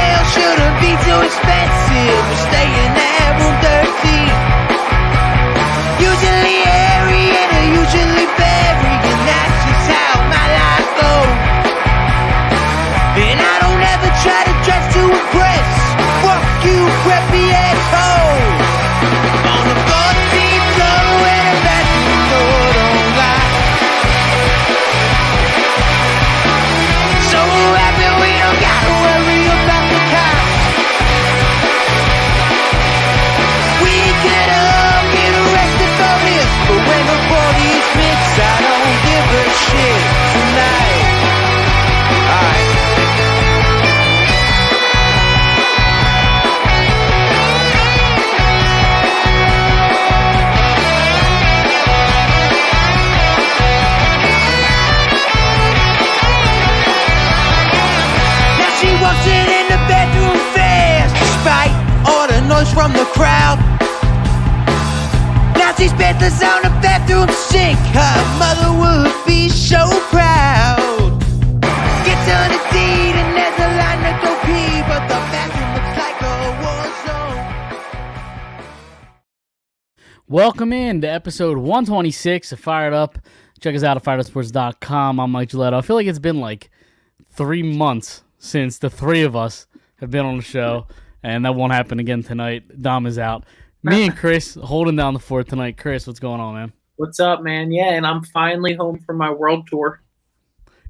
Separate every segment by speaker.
Speaker 1: hotel shouldn't be too expensive. We're staying at room 13. Usually airy and usually very, and that's just how my life goes. And I don't ever try to dress to impress. Fuck you, preppy asshole. On the 14th floor where the bathroom door don't lie. So happy we don't gotta worry about the cops. We could all get arrested for this, but when the body is mixed, I don't give a shit tonight. Alright. Now she walks in the bedroom fast, despite all the noise from the crowd. Now she's bedless on the bathroom sink. Her mother would be so proud. Gets on the deed and there's a line to go pee, but the bathroom looks like a war zone.
Speaker 2: Welcome in to episode 126 of Phired Up. Check us out at firedupsports.com. I'm Mike Gilletto. I feel like it's been like 3 months since the three of us have been on the show, and that won't happen again tonight. Dom is out. Me and Chris holding down the fort tonight. Chris, what's going on, man?
Speaker 3: What's up, man? Yeah, and I'm finally home from my world tour.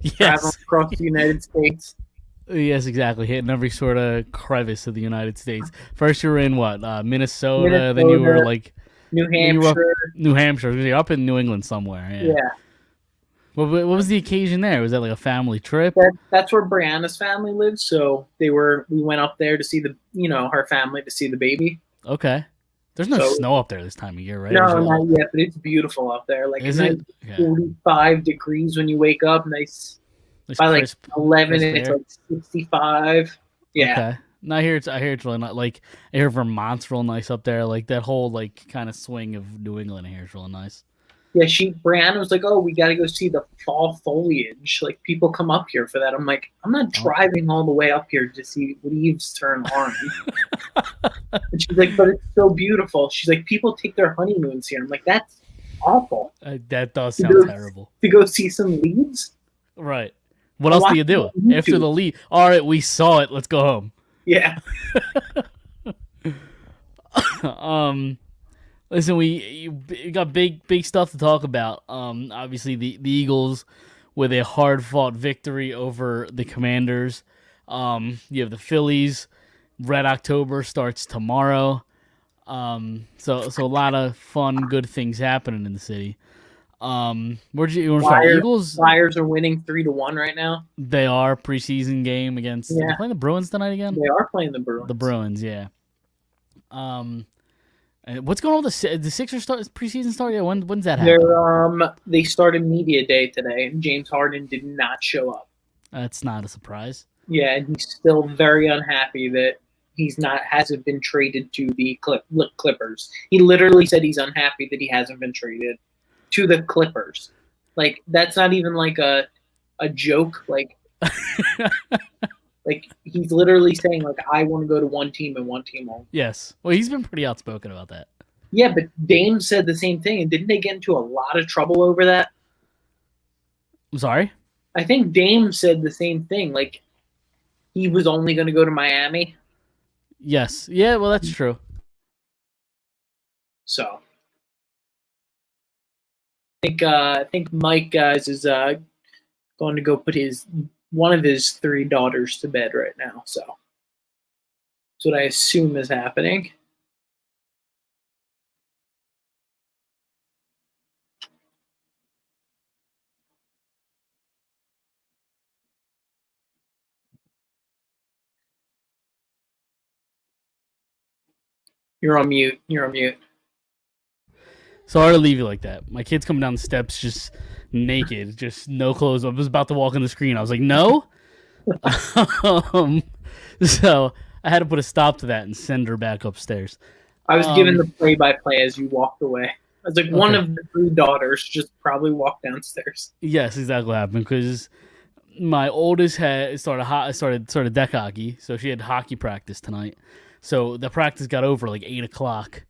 Speaker 3: Traveling
Speaker 2: Yes.
Speaker 3: across the United States.
Speaker 2: Yes, exactly. Hitting every sort of crevice of the United States. First you were in what? Minnesota. Then you were like
Speaker 3: New
Speaker 2: then you were up-
Speaker 3: Hampshire.
Speaker 2: New Hampshire. You're up in New England somewhere. Yeah.
Speaker 3: Yeah.
Speaker 2: What was the occasion there? Was that like a family trip?
Speaker 3: That's where Brianna's family lives, so we went up there to see her family, to see the baby.
Speaker 2: Okay. There's no
Speaker 3: So-
Speaker 2: snow up there this time of year, right?
Speaker 3: No,
Speaker 2: Or is it-
Speaker 3: not yet, but it's beautiful up there. Like
Speaker 2: Is
Speaker 3: it's
Speaker 2: it?
Speaker 3: like
Speaker 2: Yeah.
Speaker 3: 45 degrees when you wake up, nice.
Speaker 2: It's
Speaker 3: By like
Speaker 2: crisp.
Speaker 3: 11
Speaker 2: crisp
Speaker 3: it's
Speaker 2: air.
Speaker 3: like 65. Yeah.
Speaker 2: Okay. No, I hear it's really not like I hear Vermont's real nice up there. Like that whole like kind of swing of New England I hear is real nice.
Speaker 3: Yeah, Brianna was like, "Oh, we got to go see the fall foliage. Like, people come up here for that." I'm like, "I'm not driving all the way up here to see leaves turn orange." And she's like, "But it's so beautiful." She's like, "People take their honeymoons here." I'm like, "That's awful
Speaker 2: That does
Speaker 3: To
Speaker 2: sound
Speaker 3: go-
Speaker 2: terrible.
Speaker 3: to go see some leaves."
Speaker 2: Right. What else do you do
Speaker 3: Watch it on
Speaker 2: after
Speaker 3: YouTube.
Speaker 2: the lead? All right, we saw it. Let's go home.
Speaker 3: Yeah,
Speaker 2: Listen, we got big stuff to talk about. Obviously the Eagles with a hard fought victory over the Commanders. You have the Phillies. Red October starts tomorrow. So a lot of fun, good things happening in the city. Where'd you want to start? Eagles.
Speaker 3: Flyers are winning 3-1 right now.
Speaker 2: They are preseason game against. Are they
Speaker 3: Yeah.
Speaker 2: playing the Bruins tonight again?
Speaker 3: They are playing the Bruins.
Speaker 2: The Bruins, yeah. And what's going on with the Sixers preseason start? Yeah, when's that happen?
Speaker 3: They started media day today, and James Harden did not show up.
Speaker 2: That's not a surprise.
Speaker 3: Yeah, and he's still very unhappy that hasn't been traded to the Clippers. He literally said he's unhappy that he hasn't been traded to the Clippers. Like, that's not even like a joke. Like, like he's literally saying, like, I want to go to one team and one team only.
Speaker 2: Yes. Well, he's been pretty outspoken about that.
Speaker 3: Yeah, but Dame said the same thing, and didn't they get into a lot of trouble over that?
Speaker 2: I'm sorry?
Speaker 3: I think Dame said the same thing. Like, he was only going to go to Miami.
Speaker 2: Yes. Yeah, well, that's true.
Speaker 3: So, I think Mike, guys, is going to go put one of his 3 daughters to bed right now. So, that's what I assume is happening. You're on mute.
Speaker 2: Sorry to leave you like that. My kid's coming down the steps just naked, just no clothes. I was about to walk on the screen. I was like, no. So I had to put a stop to that and send her back upstairs.
Speaker 3: I was given the play-by-play as you walked away. I was like, one
Speaker 2: Okay.
Speaker 3: of the 3 daughters just probably walked downstairs.
Speaker 2: Yes, exactly what happened because my oldest had started deck hockey, so she had hockey practice tonight. So the practice got over like 8 o'clock.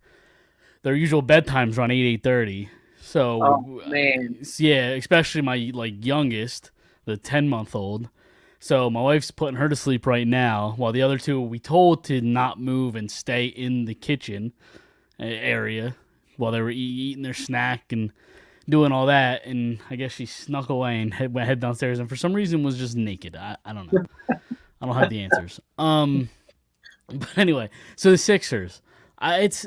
Speaker 2: Their usual bedtimes around 8:30. So
Speaker 3: Oh man.
Speaker 2: yeah, especially my like youngest, the 10-month-old. So my wife's putting her to sleep right now, while the other two we told to not move and stay in the kitchen area while they were eating their snack and doing all that. And I guess she snuck away and went head downstairs, and for some reason was just naked. I don't know. I don't have the answers. But anyway, so the Sixers, it's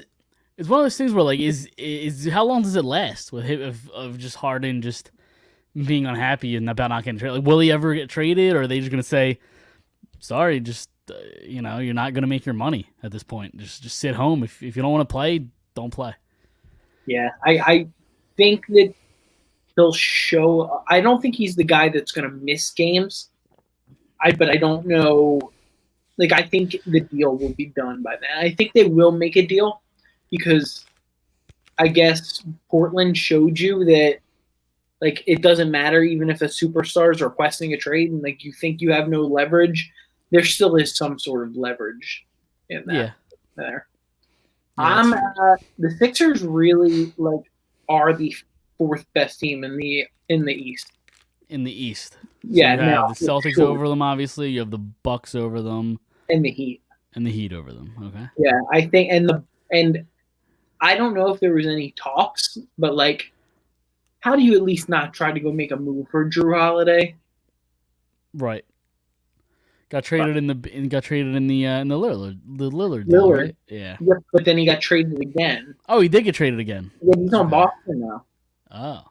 Speaker 2: one of those things where like is how long does it last with him of just Harden just being unhappy and about not getting traded? Like, will he ever get traded, or are they just gonna say, sorry, just you're not gonna make your money at this point. Just sit home. If you don't want to play, don't play.
Speaker 3: Yeah, I think that he'll show. I don't think he's the guy that's going to miss games. But I don't know. Like, I think the deal will be done by then. I think they will make a deal because I guess Portland showed you that, like, it doesn't matter even if a superstar is requesting a trade and, like, you think you have no leverage, there still is some sort of leverage in that there.
Speaker 2: Yeah,
Speaker 3: The Sixers really, like, are the fourth best team in the East.
Speaker 2: In the East.
Speaker 3: Yeah,
Speaker 2: so you have the Celtics over them, obviously. You have the Bucks over them.
Speaker 3: And the Heat.
Speaker 2: And the Heat over them. Okay.
Speaker 3: Yeah, I think and I don't know if there was any talks, but like, how do you at least not try to go make a move for Drew Holiday?
Speaker 2: Right. Got traded in the Lillard deal, right? Yeah.
Speaker 3: Yep, but then he got traded again.
Speaker 2: Oh, he did get traded again.
Speaker 3: Yeah, he's on Boston now.
Speaker 2: Oh.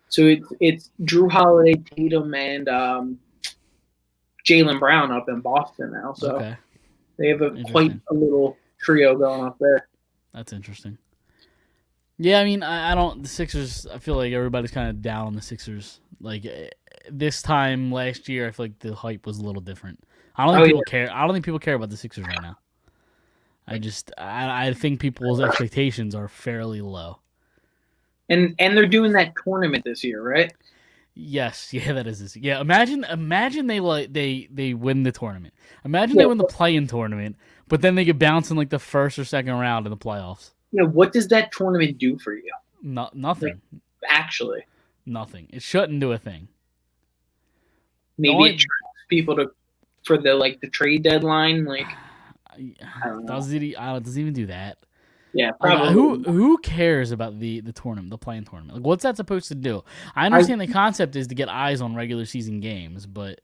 Speaker 3: So it's Drew Holiday, Tatum, and Jaylen Brown up in Boston now. So they have quite a little trio going up there.
Speaker 2: That's interesting. Yeah, I mean, the Sixers, I feel like everybody's kind of down on the Sixers. Like, this time last year, I feel like the hype was a little different. I don't think people care. I don't think people care about the Sixers right now. I think people's expectations are fairly low.
Speaker 3: And they're doing that tournament this year, right?
Speaker 2: Yes, yeah, that is this. Yeah, imagine they win the tournament. Imagine they win the play-in tournament, but then they get bounced in like the first or second round in the playoffs.
Speaker 3: What does that tournament do for you?
Speaker 2: Nothing.
Speaker 3: Like, actually,
Speaker 2: nothing. It shouldn't do a thing.
Speaker 3: Maybe it attracts people for the trade deadline. Like, I don't know.
Speaker 2: Does it even do that?
Speaker 3: Yeah, probably.
Speaker 2: Who cares about the tournament, the playing tournament? Like, what's that supposed to do? I understand the concept is to get eyes on regular season games, but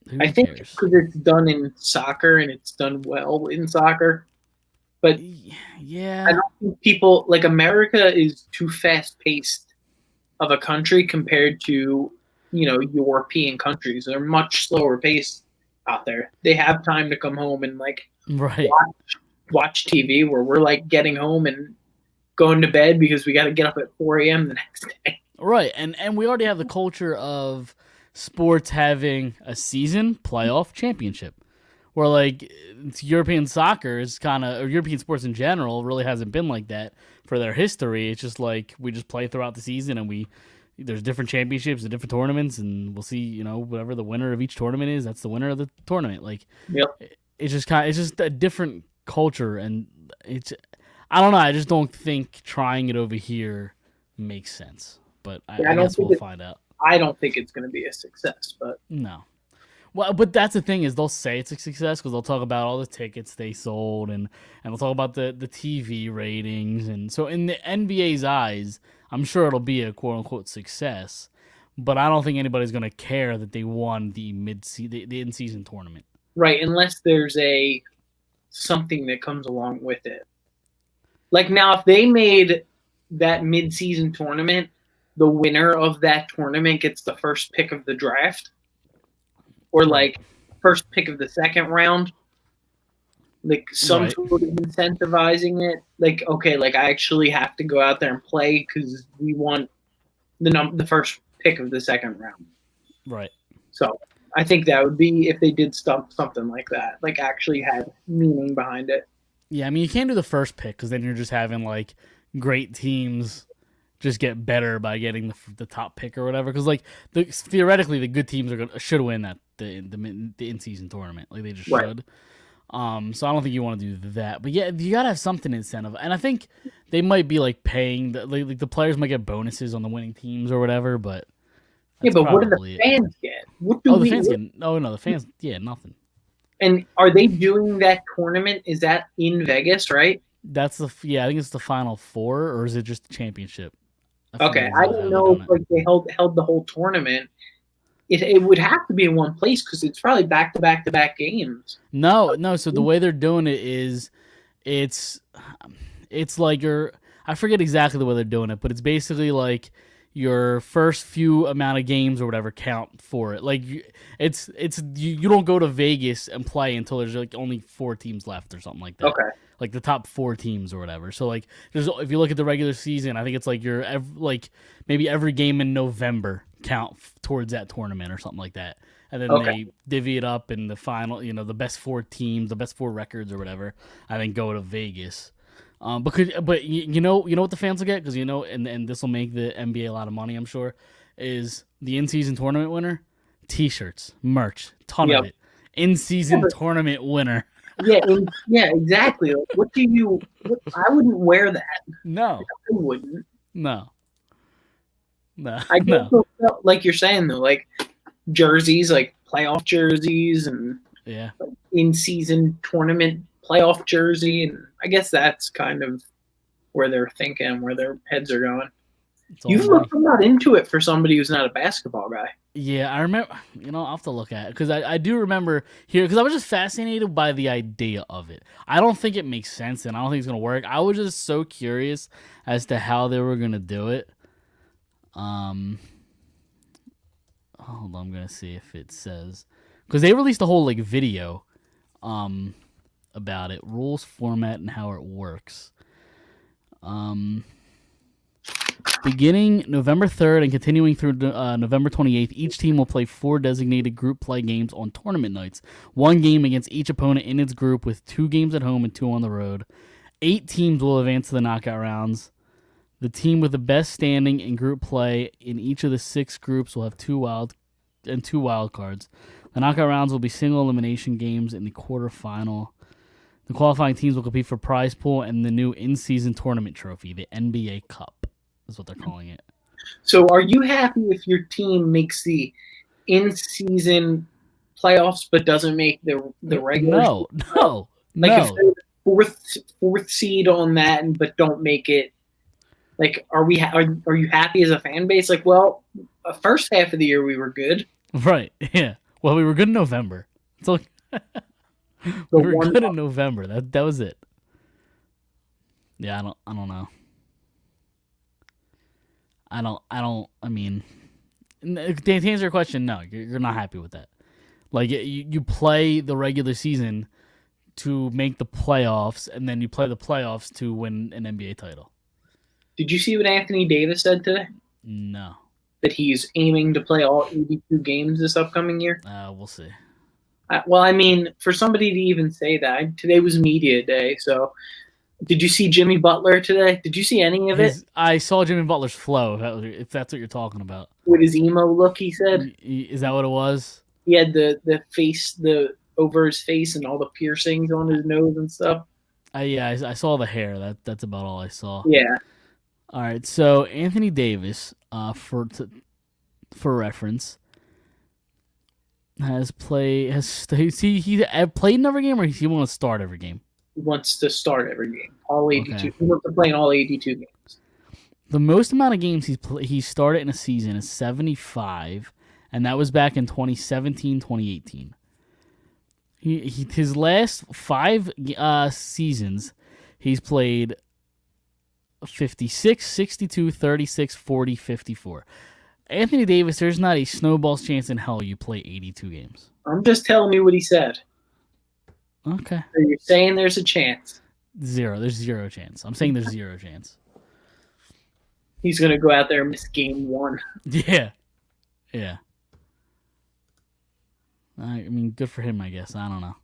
Speaker 2: who
Speaker 3: I think
Speaker 2: cares?
Speaker 3: Because it's done in soccer and it's done well in soccer. But
Speaker 2: yeah,
Speaker 3: I don't think people like America is too fast paced of a country compared to European countries. They're much slower paced out there. They have time to come home and watch TV, where we're like getting home and going to bed because we got to get up at 4 a.m. the next day.
Speaker 2: Right, and we already have the culture of sports having a season, playoff, championship, where like European soccer is or European sports in general really hasn't been like that for their history. It's just like we just play throughout the season and there's different championships and different tournaments, and we'll see, whatever the winner of each tournament is, that's the winner of the tournament. Like, it's just a different culture, and I don't know. I just don't think trying it over here makes sense. But I guess we'll find out.
Speaker 3: I don't think it's going to be a success, but
Speaker 2: no. Well, but that's the thing is they'll say it's a success because they'll talk about all the tickets they sold and they'll talk about the TV ratings, and so in the NBA's eyes, I'm sure it'll be a quote unquote success. But I don't think anybody's going to care that they won the in-season tournament.
Speaker 3: Right, unless there's something that comes along with it. Like now, if they made that mid-season tournament, the winner of that tournament gets the first pick of the draft, or like first pick of the second round, like some sort of incentivizing it. Like, okay, like I actually have to go out there and play because we want the first pick of the second round.
Speaker 2: Right.
Speaker 3: So I think that would be if they did something like that, like actually had meaning behind it.
Speaker 2: Yeah, I mean, you can't do the first pick because then you're just having like great teams just get better by getting the top pick or whatever. Because like theoretically, the good teams should win the in-season tournament. Like they just should. So I don't think you want to do that. But yeah, you gotta have something incentive, and I think they might be like paying like the players might get bonuses on the winning teams or whatever. But
Speaker 3: yeah, but what do the fans get? What do
Speaker 2: the fans get? Oh no, the fans nothing.
Speaker 3: And are they doing that tournament? Is that in Vegas, right?
Speaker 2: That's I think it's the Final Four, or is it just the championship?
Speaker 3: I didn't know if like they held the whole tournament. It would have to be in one place because it's probably back games.
Speaker 2: No. So the way they're doing it is, it's like I forget exactly the way they're doing it, but it's basically like your first few amount of games or whatever count for it. Like you don't go to Vegas and play until there's like only 4 teams left or something like that.
Speaker 3: Okay.
Speaker 2: Like the top 4 teams or whatever. So like if you look at the regular season, I think it's like maybe every game in November count towards that tournament or something like that. And then they divvy it up in the final, the best 4 teams, the best 4 records or whatever, I think go to Vegas. But you know what the fans will get, because and this will make the NBA a lot of money, I'm sure, is the in-season tournament winner, T-shirts, merch, ton of it. In-season tournament winner.
Speaker 3: Yeah, exactly. Like, I wouldn't wear that.
Speaker 2: No,
Speaker 3: I wouldn't.
Speaker 2: No.
Speaker 3: I just felt like you're saying though, like jerseys, like playoff jerseys, and like in-season tournament playoff jersey, and I guess that's kind of where they're thinking, where their heads are going. I'm not into it for somebody who's not a basketball guy.
Speaker 2: Yeah, I remember. I'll have to look at it because I do remember here, because I was just fascinated by the idea of it. I don't think it makes sense, and I don't think it's gonna work. I was just so curious as to how they were gonna do it. Hold on, I'm gonna see if it says, because they released a whole like video, about it, rules, format, and how it works. Beginning November 3rd and continuing through November 28th, each team will play 4 designated group play games on tournament nights. 1 game against each opponent in its group, with 2 games at home and 2 on the road. 8 teams will advance to the knockout rounds. The team with the best standing in group play in each of the 6 groups will have 2 wild cards. The knockout rounds will be single elimination games in the quarterfinal. The qualifying teams will compete for prize pool and the new in-season tournament trophy, the NBA Cup. That's what they're calling it.
Speaker 3: So are you happy if your team makes the in-season playoffs but doesn't make the regular?
Speaker 2: No.
Speaker 3: If they're fourth seed on that but don't make it, like, are you happy as a fan base? Like, well, first half of the year we were good.
Speaker 2: Right, yeah. Well, we were good in November. So we were good in November. That was it. Yeah, I don't know. I mean, to answer your question, no, you're not happy with that. Like, you play the regular season to make the playoffs, and then you play the playoffs to win an NBA title.
Speaker 3: Did you see what Anthony Davis said today?
Speaker 2: No.
Speaker 3: That he's aiming to play all 82 games this upcoming year?
Speaker 2: We'll see.
Speaker 3: Well, I mean, for somebody to even say that, today was media day, so... Did you see Jimmy Butler today? Did you see any of it?
Speaker 2: I saw Jimmy Butler's flow, if that's what you're talking about.
Speaker 3: With his emo look, he said?
Speaker 2: Is that what it was?
Speaker 3: He had the face, over his face and all the piercings on his nose and stuff.
Speaker 2: I saw the hair. That's about all I saw.
Speaker 3: Yeah.
Speaker 2: All right, so Anthony Davis, for reference, he played in every game, or he want to start every game?
Speaker 3: He wants to start every game, all 82. Okay. He wants to play in all 82 games.
Speaker 2: The most amount of games he started in a season is 75, and that was back in 2017, 2018. His last 5 seasons, he's played 56, 62, 36, 40, 54. Anthony Davis, there's not a snowball's chance in hell you play 82 games.
Speaker 3: I'm just telling you what he said.
Speaker 2: Okay.
Speaker 3: So you're saying there's a chance.
Speaker 2: There's zero chance. I'm saying there's zero chance.
Speaker 3: He's going to go out there and miss game 1.
Speaker 2: Yeah. I mean, good for him, I guess. I don't know.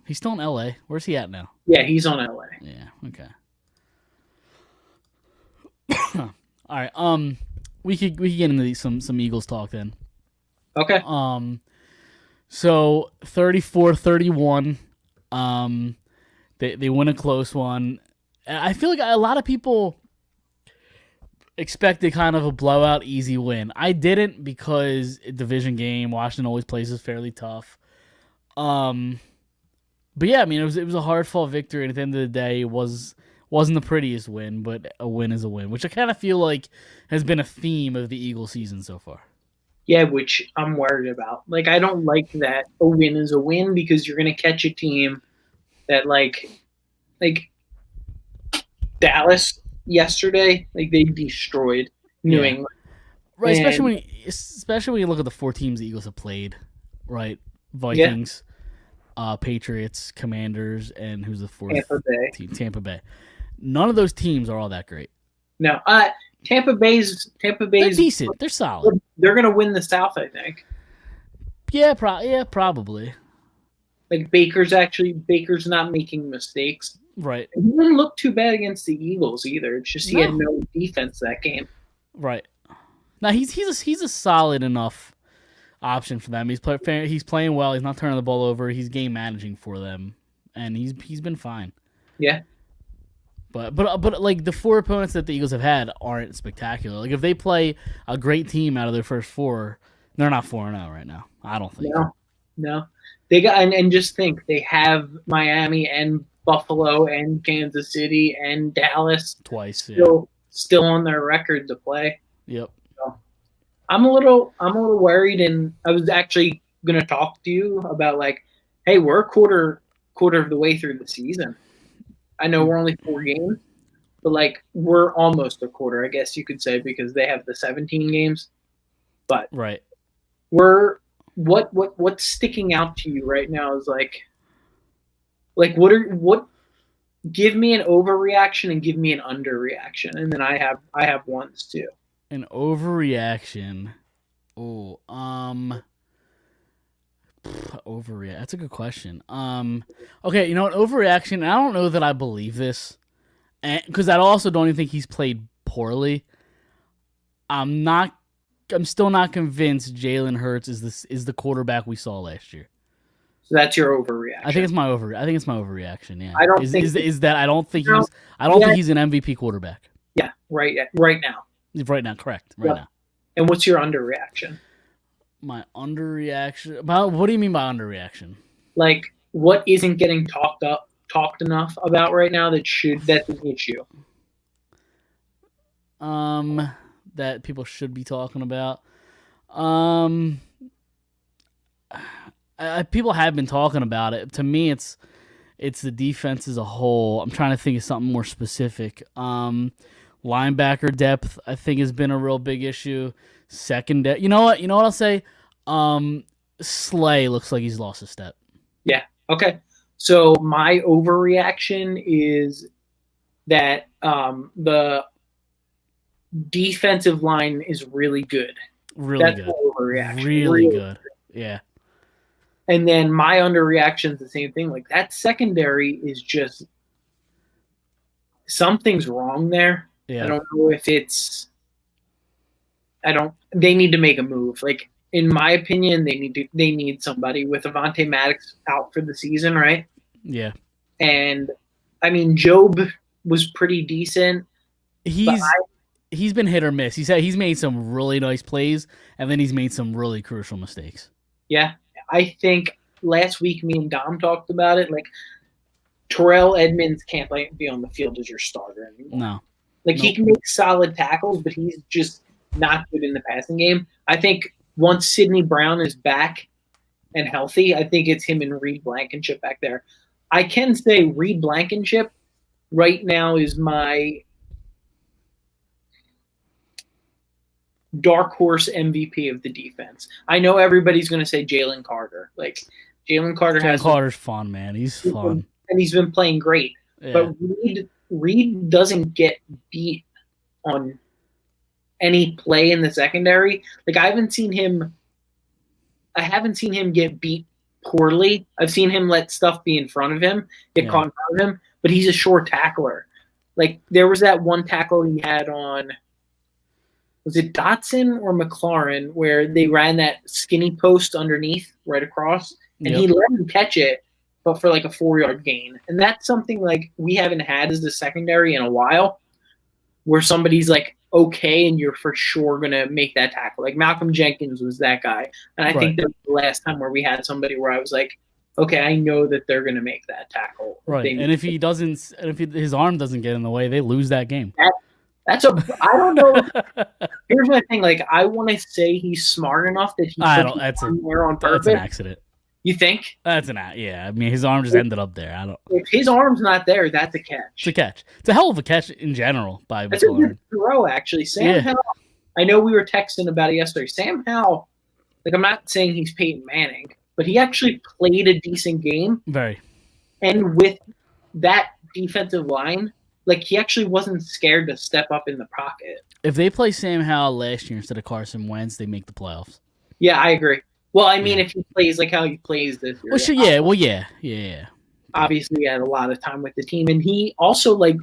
Speaker 2: He's still in LA. Where's he at now?
Speaker 3: Yeah, he's on LA.
Speaker 2: Yeah, okay. All right. We could get into some Eagles talk then.
Speaker 3: Okay.
Speaker 2: So 34-31. They win a close one. I feel like a lot of people expected kind of a blowout, easy win. I didn't because division game. Washington always plays us fairly tough. But yeah, I mean, it was a hard fought victory, and at the end of the day, it wasn't the prettiest win, but a win is a win, which I kind of feel like has been a theme of the Eagle season so far.
Speaker 3: Yeah, which I'm worried about. Like, I don't like that a win is a win because you're going to catch a team that, like Dallas yesterday, like, they destroyed New England.
Speaker 2: Right,
Speaker 3: And-
Speaker 2: especially when you look at the 4 teams the Eagles have played, right? Vikings, Patriots, Commanders, and who's the 4th team? Tampa Bay. None of those teams are all that great.
Speaker 3: No, Tampa Bay's
Speaker 2: They're decent. They're solid.
Speaker 3: They're going to win the South, I think.
Speaker 2: Yeah, probably.
Speaker 3: Like Baker's not making mistakes.
Speaker 2: Right.
Speaker 3: He didn't look too bad against the Eagles either. It's just he had no defense that game.
Speaker 2: Right. Now he's a solid enough option for them. He's playing well. He's not turning the ball over. He's game managing for them, and he's been fine.
Speaker 3: Yeah.
Speaker 2: But like the 4 opponents that the Eagles have had aren't spectacular. Like if they play a great team out of their first 4, they're not 4-0 right now. I don't think.
Speaker 3: No. They got and just think they have Miami and Buffalo and Kansas City and Dallas
Speaker 2: twice.
Speaker 3: Still on their record to play.
Speaker 2: Yep.
Speaker 3: So, I'm a little worried, and I was actually going to talk to you about like, hey, we're a quarter of the way through the season. I know we're only 4 games, but like we're almost a quarter, I guess you could say, because they have the 17 games. But
Speaker 2: right,
Speaker 3: we're what's sticking out to you right now is like what give me an overreaction and give me an underreaction, and then I have ones too.
Speaker 2: An overreaction. Oh, overreact. That's a good question. Okay, you know what? Overreaction. I don't know that I believe this, because I also don't even think he's played poorly. I'm still not convinced Jalen Hurts is the quarterback we saw last year.
Speaker 3: So that's your overreaction.
Speaker 2: I think it's my overreaction. Yeah.
Speaker 3: I don't
Speaker 2: think he's an MVP quarterback.
Speaker 3: Yeah. Right now.
Speaker 2: Right now, correct. Right now.
Speaker 3: And what's your underreaction?
Speaker 2: My underreaction. What do you mean by underreaction?
Speaker 3: Like, what isn't getting talked enough about right now that's an issue?
Speaker 2: That people should be talking about. People have been talking about it. To me, it's the defense as a whole. I'm trying to think of something more specific. Linebacker depth, I think, has been a real big issue. Secondary, you know what I'll say. Slay looks like he's lost a step.
Speaker 3: Yeah. Okay. So my overreaction is that the defensive line is really good.
Speaker 2: That's good.
Speaker 3: Overreaction.
Speaker 2: Really good. Yeah.
Speaker 3: And then my underreaction is the same thing. Like that secondary is just something's wrong there.
Speaker 2: Yeah.
Speaker 3: I don't know if it's. They need to make a move. Like in my opinion, they need somebody with Avonte Maddox out for the season, right?
Speaker 2: Yeah.
Speaker 3: And I mean, Job was pretty decent.
Speaker 2: He's been hit or miss. He's made some really nice plays, and then he's made some really crucial mistakes.
Speaker 3: Yeah, I think last week me and Dom talked about it. Like Terrell Edmonds can't be on the field as your starter anymore.
Speaker 2: No.
Speaker 3: He can make solid tackles, but he's just not good in the passing game. I think once Sidney Brown is back and healthy, I think it's him and Reed Blankenship back there. I can say Reed Blankenship right now is my dark horse MVP of the defense. I know everybody's going to say Jalen Carter. Like Jalen
Speaker 2: Carter's fun, man. He's fun.
Speaker 3: And he's been playing great.
Speaker 2: Yeah.
Speaker 3: But Reed doesn't get beat on any play in the secondary. Like I haven't seen him get beat poorly. I've seen him let stuff be in front of him, get caught in front of him, but he's a short tackler. Like there was that one tackle he had on, was it Dotson or McLaurin, where they ran that skinny post underneath right across, and he let him catch it, but for like a 4-yard gain. And that's something like we haven't had as the secondary in a while, where somebody's like okay and you're for sure gonna make that tackle. Like Malcolm Jenkins was that guy, and I think that was the last time where we had somebody where I was like, okay, I know that they're gonna make that tackle.
Speaker 2: Right, and if he doesn't, and if his arm doesn't get in the way, they lose that game.
Speaker 3: I don't know. Here's my thing. Like, I want to say he's smart enough that he
Speaker 2: that's
Speaker 3: on purpose.
Speaker 2: That's an accident.
Speaker 3: You think?
Speaker 2: That's yeah. I mean, his arm just ended up there.
Speaker 3: If his arm's not there, that's a catch.
Speaker 2: It's a catch. It's a hell of a catch in general by
Speaker 3: That's McLaurin. A good throw, actually. Sam Howell, I know we were texting about it yesterday. Sam Howell, like, I'm not saying he's Peyton Manning, but he actually played a decent game.
Speaker 2: Very.
Speaker 3: And with that defensive line, like, he actually wasn't scared to step up in the pocket.
Speaker 2: If they play Sam Howell last year instead of Carson Wentz, they make the playoffs.
Speaker 3: Yeah, I agree. Well, I mean, if he plays like how he plays this year.
Speaker 2: Yeah.
Speaker 3: Obviously, he had a lot of time with the team. And he also, like,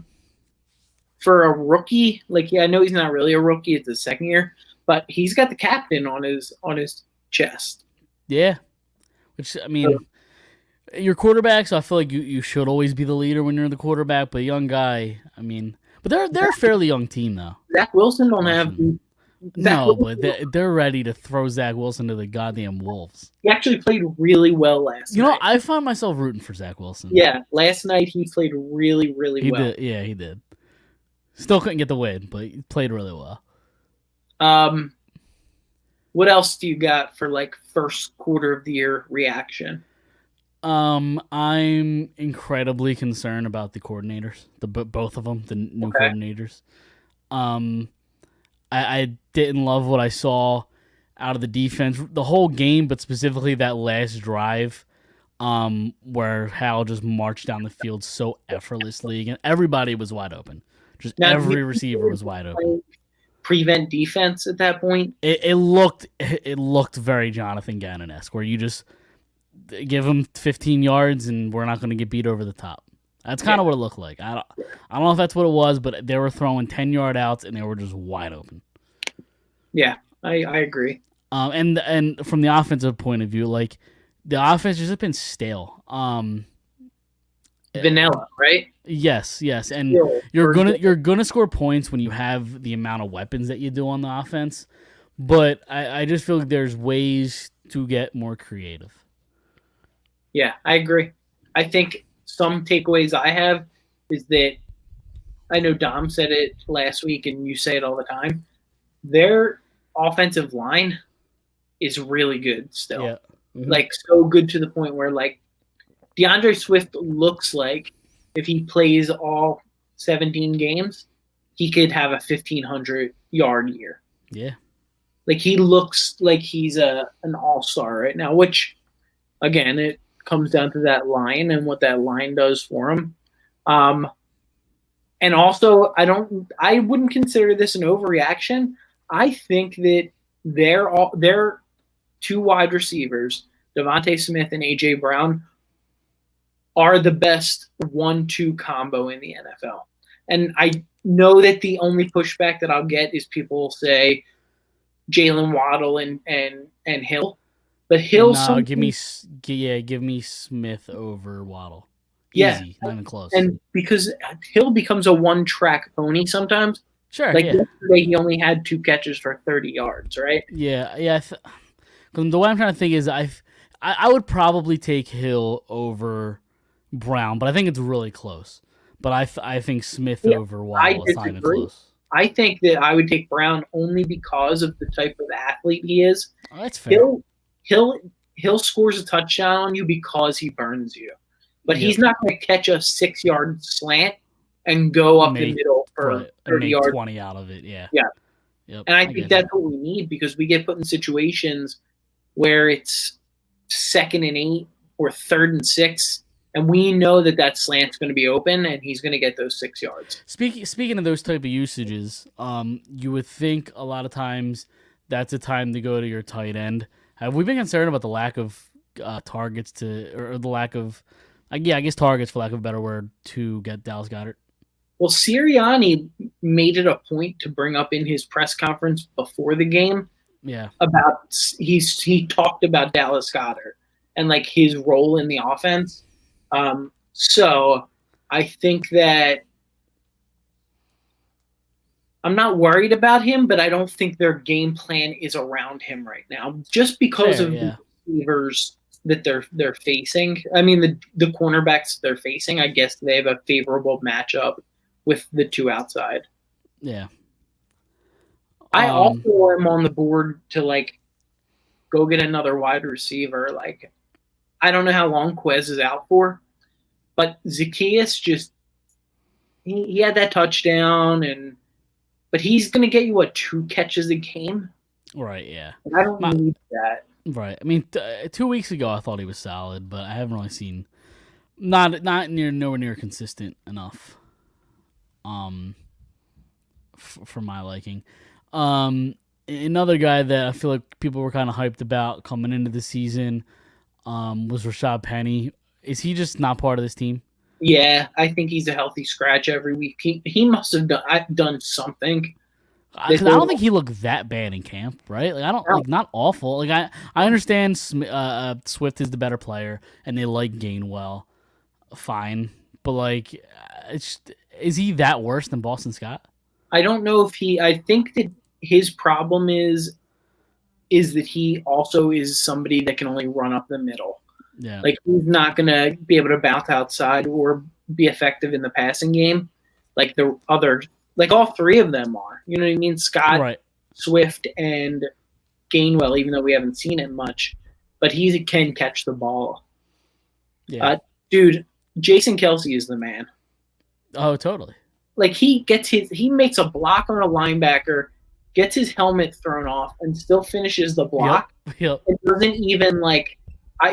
Speaker 3: for a rookie, like, I know he's not really a rookie. It's his second year. But he's got the captain on his chest.
Speaker 2: Yeah. Which, I mean, your quarterback, so I feel like you should always be the leader when you're the quarterback. But a young guy, I mean, but they're a fairly young team though.
Speaker 3: Zach Wilson don't have.
Speaker 2: But they're ready to throw Zach Wilson to the goddamn wolves.
Speaker 3: He actually played really well last night.
Speaker 2: You know, I find myself rooting for Zach Wilson.
Speaker 3: Yeah, last night he played really, really well.
Speaker 2: He did. Still couldn't get the win, but he played really well.
Speaker 3: What else do you got for like first quarter of the year reaction?
Speaker 2: I'm incredibly concerned about the coordinators, both of them, the new coordinators. I didn't love what I saw out of the defense the whole game, but specifically that last drive, where Hal just marched down the field so effortlessly, and everybody was wide open. Just every receiver was wide open.
Speaker 3: Prevent defense at that point.
Speaker 2: It looked very Jonathan Gannon-esque, where you just give him 15 yards and we're not going to get beat over the top. That's kind of what it looked like. I don't know if that's what it was, but they were throwing 10-yard outs and they were just wide open.
Speaker 3: Yeah, I agree.
Speaker 2: And from the offensive point of view, like the offense has just been stale.
Speaker 3: Vanilla, right?
Speaker 2: Yes, and you're gonna score points when you have the amount of weapons that you do on the offense. But I just feel like there's ways to get more creative.
Speaker 3: Yeah, I agree. I think some takeaways I have is that I know Dom said it last week and you say it all the time. Their offensive line is really good still. Yeah. Mm-hmm. Like so good to the point where like DeAndre Swift looks like if he plays all 17 games, he could have a 1,500-yard year.
Speaker 2: Yeah.
Speaker 3: Like he looks like he's an all-star right now, which again, it comes down to that line and what that line does for him. And also, I wouldn't consider this an overreaction. I think that their two wide receivers, Devontae Smith and A.J. Brown, are the best 1-2 combo in the NFL. And I know that the only pushback that I'll get is people say Jalen Waddle and Hill. But Hill,
Speaker 2: give me Smith over Waddle. Easy, not even close.
Speaker 3: And because Hill becomes a one-track pony sometimes.
Speaker 2: Sure.
Speaker 3: Like yesterday, he only had 2 catches for 30 yards, right?
Speaker 2: Yeah. The way I'm trying to think is I would probably take Hill over Brown, but I think it's really close. But I think Smith over Waddle is not even close.
Speaker 3: I think that I would take Brown only because of the type of athlete he is.
Speaker 2: Oh, that's fair.
Speaker 3: Hill scores a touchdown on you because he burns you. But he's not going to catch a 6-yard slant and go up the middle for 30 yards.
Speaker 2: 20 out of it, yeah.
Speaker 3: Yeah.
Speaker 2: Yep,
Speaker 3: and I think that's what we need because we get put in situations where it's 2nd and 8 or 3rd and 6, and we know that slant's going to be open and he's going to get those 6 yards.
Speaker 2: Speaking of those type of usages, you would think a lot of times that's a time to go to your tight end. Have we been concerned about the lack of targets or the lack of, I guess targets for lack of a better word, to get Dallas Goedert?
Speaker 3: Well, Sirianni made it a point to bring up in his press conference before the game
Speaker 2: Yeah.
Speaker 3: about he talked about Dallas Goedert and like his role in the offense. So I think that I'm not worried about him, but I don't think their game plan is around him right now, just because
Speaker 2: Fair,
Speaker 3: of
Speaker 2: yeah.
Speaker 3: the receivers that they're facing. I mean, the cornerbacks they're facing. I guess they have a favorable matchup with the two outside.
Speaker 2: Yeah.
Speaker 3: I also am on the board to like go get another wide receiver. Like, I don't know how long Quez is out for, but Zacchaeus just he had that touchdown, but he's going to get you 2 catches a game.
Speaker 2: Right, yeah.
Speaker 3: And I don't need that.
Speaker 2: Right. I mean, 2 weeks ago I thought he was solid, but I haven't really seen nowhere near consistent enough. For my liking. Another guy that I feel like people were kind of hyped about coming into the season was Rashad Penny. Is he just not part of this team?
Speaker 3: Yeah, I think he's a healthy scratch every week. He must have done something.
Speaker 2: Because I don't think he looked that bad in camp, right? Like I don't like not awful. Like I understand Swift is the better player and they like Gainwell, fine, but like, is he that worse than Boston Scott?
Speaker 3: I don't know if I think that his problem is that he also is somebody that can only run up the middle.
Speaker 2: Yeah.
Speaker 3: Like he's not gonna be able to bounce outside or be effective in the passing game, like the other, like all 3 of them are. You know what I mean? Scott,
Speaker 2: right.
Speaker 3: Swift, and Gainwell. Even though we haven't seen it much, but he can catch the ball.
Speaker 2: Yeah.
Speaker 3: Dude, Jason Kelce is the man.
Speaker 2: Oh, totally.
Speaker 3: Like he makes a block on a linebacker, gets his helmet thrown off, and still finishes the block.
Speaker 2: Yep.
Speaker 3: It doesn't even